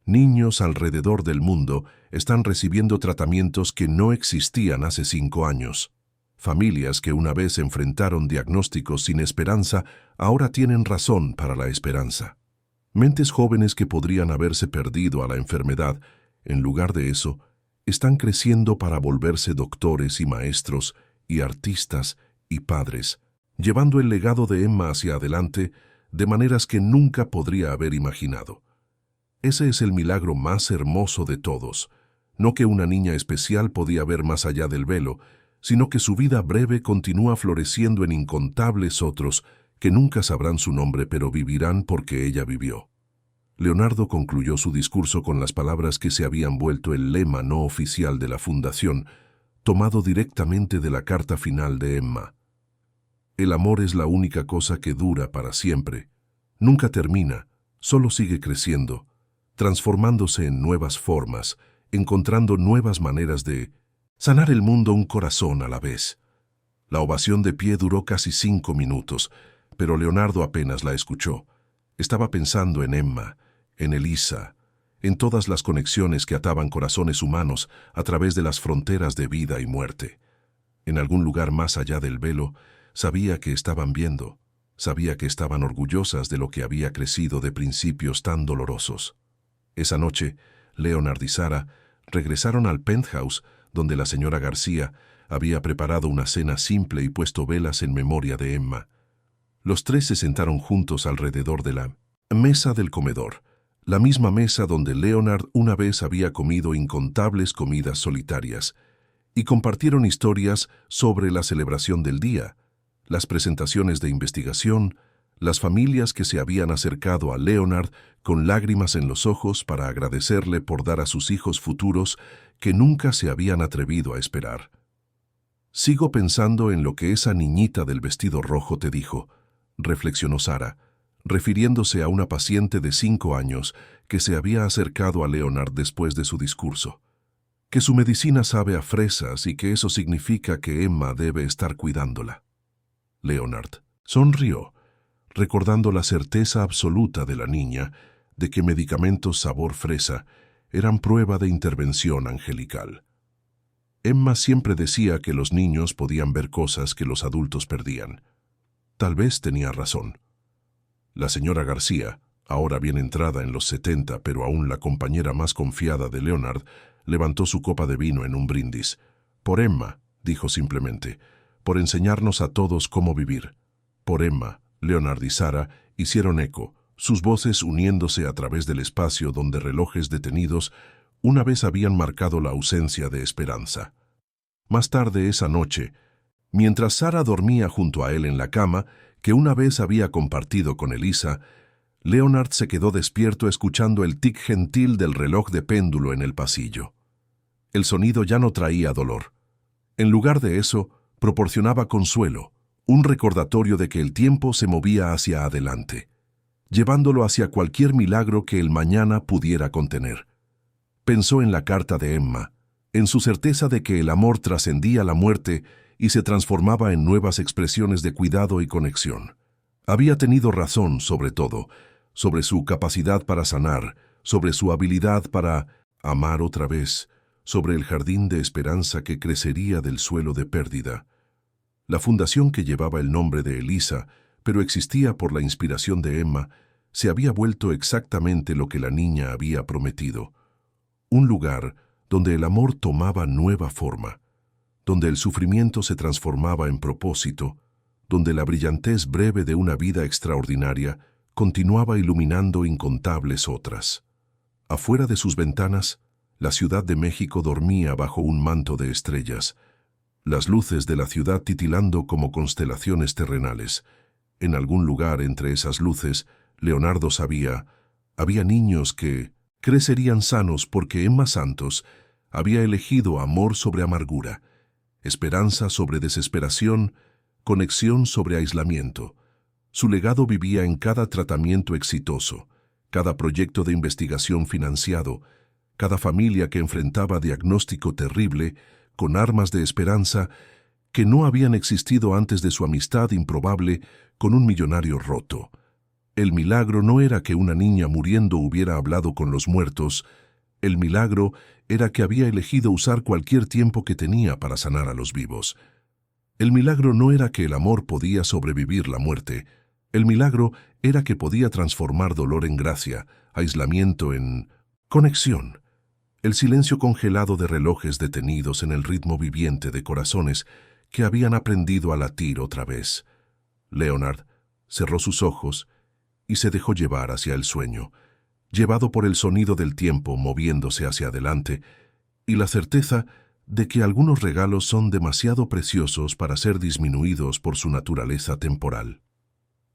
niños alrededor del mundo están recibiendo tratamientos que no existían hace 5 años. Familias que una vez enfrentaron diagnósticos sin esperanza, ahora tienen razón para la esperanza. Mentes jóvenes que podrían haberse perdido a la enfermedad, en lugar de eso, están creciendo para volverse doctores y maestros, y artistas y padres, llevando el legado de Emma hacia adelante de maneras que nunca podría haber imaginado. Ese es el milagro más hermoso de todos, no que una niña especial podía ver más allá del velo, sino que su vida breve continúa floreciendo en incontables otros que nunca sabrán su nombre pero vivirán porque ella vivió. Leonardo concluyó su discurso con las palabras que se habían vuelto el lema no oficial de la fundación, tomado directamente de la carta final de Emma. El amor es la única cosa que dura para siempre. Nunca termina, solo sigue creciendo, transformándose en nuevas formas, encontrando nuevas maneras de sanar el mundo un corazón a la vez. La ovación de pie duró casi 5 minutos, pero Leonardo apenas la escuchó. Estaba pensando en Emma, en Elisa, en todas las conexiones que ataban corazones humanos a través de las fronteras de vida y muerte. En algún lugar más allá del velo, sabía que estaban viendo, sabía que estaban orgullosas de lo que había crecido de principios tan dolorosos. Esa noche, Leonard y Sara regresaron al penthouse donde la señora García había preparado una cena simple y puesto velas en memoria de Emma. Los 3 se sentaron juntos alrededor de la mesa del comedor, la misma mesa donde Leonard una vez había comido incontables comidas solitarias, y compartieron historias sobre la celebración del día, las presentaciones de investigación, las familias que se habían acercado a Leonard con lágrimas en los ojos para agradecerle por dar a sus hijos futuros que nunca se habían atrevido a esperar. «Sigo pensando en lo que esa niñita del vestido rojo te dijo», reflexionó Sara, refiriéndose a una paciente de 5 años que se había acercado a Leonard después de su discurso. Que su medicina sabe a fresas y que eso significa que Emma debe estar cuidándola. Leonard sonrió, recordando la certeza absoluta de la niña de que medicamentos sabor fresa eran prueba de intervención angelical. Emma siempre decía que los niños podían ver cosas que los adultos perdían. Tal vez tenía razón. La señora García, ahora bien entrada en los 70, pero aún la compañera más confiada de Leonard, levantó su copa de vino en un brindis. «Por Emma», dijo simplemente, «por enseñarnos a todos cómo vivir». Por Emma, Leonard y Sara hicieron eco, sus voces uniéndose a través del espacio donde relojes detenidos una vez habían marcado la ausencia de esperanza. Más tarde esa noche, Mientras Sara dormía junto a él en la cama, que una vez había compartido con Elisa, Leonard se quedó despierto escuchando el tic gentil del reloj de péndulo en el pasillo. El sonido ya no traía dolor. En lugar de eso, proporcionaba consuelo, un recordatorio de que el tiempo se movía hacia adelante, llevándolo hacia cualquier milagro que el mañana pudiera contener. Pensó en la carta de Emma, en su certeza de que el amor trascendía la muerte y se transformaba en nuevas expresiones de cuidado y conexión. Había tenido razón sobre todo, sobre su capacidad para sanar, sobre su habilidad para amar otra vez, sobre el jardín de esperanza que crecería del suelo de pérdida. La fundación que llevaba el nombre de Elisa, pero existía por la inspiración de Emma, se había vuelto exactamente lo que la niña había prometido. Un lugar donde el amor tomaba nueva forma, donde el sufrimiento se transformaba en propósito, donde la brillantez breve de una vida extraordinaria continuaba iluminando incontables otras. Afuera de sus ventanas, la Ciudad de México dormía bajo un manto de estrellas, las luces de la ciudad titilando como constelaciones terrenales. En algún lugar entre esas luces, Leonardo sabía, había niños que crecerían sanos porque Emma Santos había elegido amor sobre amargura, esperanza sobre desesperación, conexión sobre aislamiento. Su legado vivía en cada tratamiento exitoso, cada proyecto de investigación financiado, cada familia que enfrentaba diagnóstico terrible con armas de esperanza que no habían existido antes de su amistad improbable con un millonario roto. El milagro no era que una niña muriendo hubiera hablado con los muertos, el milagro era que había elegido usar cualquier tiempo que tenía para sanar a los vivos. El milagro no era que el amor podía sobrevivir la muerte, el milagro era que podía transformar dolor en gracia, aislamiento en conexión. El silencio congelado de relojes detenidos en el ritmo viviente de corazones que habían aprendido a latir otra vez. Leonard cerró sus ojos y se dejó llevar hacia el sueño, llevado por el sonido del tiempo moviéndose hacia adelante y la certeza de que algunos regalos son demasiado preciosos para ser disminuidos por su naturaleza temporal.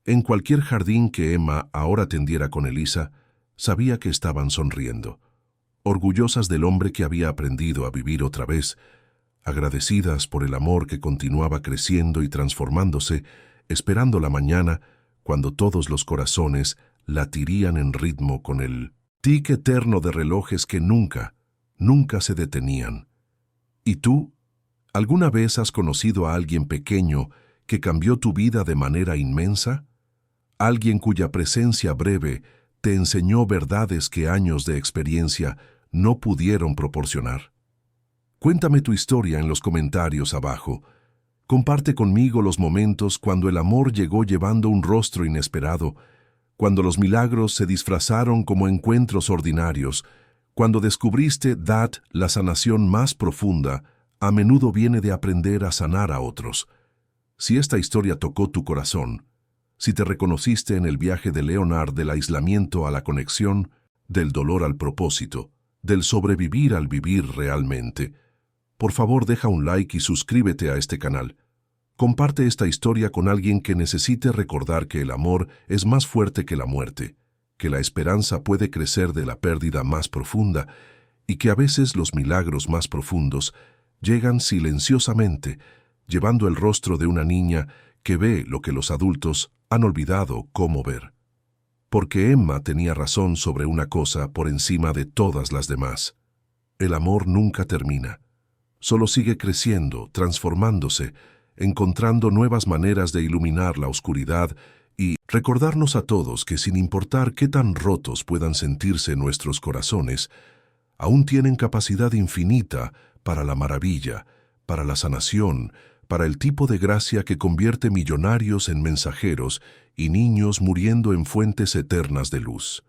En cualquier jardín que Emma ahora tendiera con Elisa, sabía que estaban sonriendo, orgullosas del hombre que había aprendido a vivir otra vez, agradecidas por el amor que continuaba creciendo y transformándose, esperando la mañana cuando todos los corazones latirían en ritmo con el tic eterno de relojes que nunca se detenían. ¿Y tú? ¿Alguna vez has conocido a alguien pequeño que cambió tu vida de manera inmensa? ¿Alguien cuya presencia breve te enseñó verdades que años de experiencia no pudieron proporcionar? Cuéntame tu historia en los comentarios abajo. Comparte conmigo los momentos cuando el amor llegó llevando un rostro inesperado, cuando los milagros se disfrazaron como encuentros ordinarios, cuando descubriste that la sanación más profunda a menudo viene de aprender a sanar a otros. Si esta historia tocó tu corazón, si te reconociste en el viaje de Leonard del aislamiento a la conexión, del dolor al propósito, del sobrevivir al vivir realmente, por favor deja un like y suscríbete a este canal. Comparte esta historia con alguien que necesite recordar que el amor es más fuerte que la muerte, que la esperanza puede crecer de la pérdida más profunda y que a veces los milagros más profundos llegan silenciosamente, llevando el rostro de una niña que ve lo que los adultos han olvidado cómo ver. Porque Emma tenía razón sobre una cosa por encima de todas las demás. El amor nunca termina. Solo sigue creciendo, transformándose, encontrando nuevas maneras de iluminar la oscuridad y recordarnos a todos que sin importar qué tan rotos puedan sentirse nuestros corazones, aún tienen capacidad infinita para la maravilla, para la sanación, para el tipo de gracia que convierte millonarios en mensajeros y niños muriendo en fuentes eternas de luz.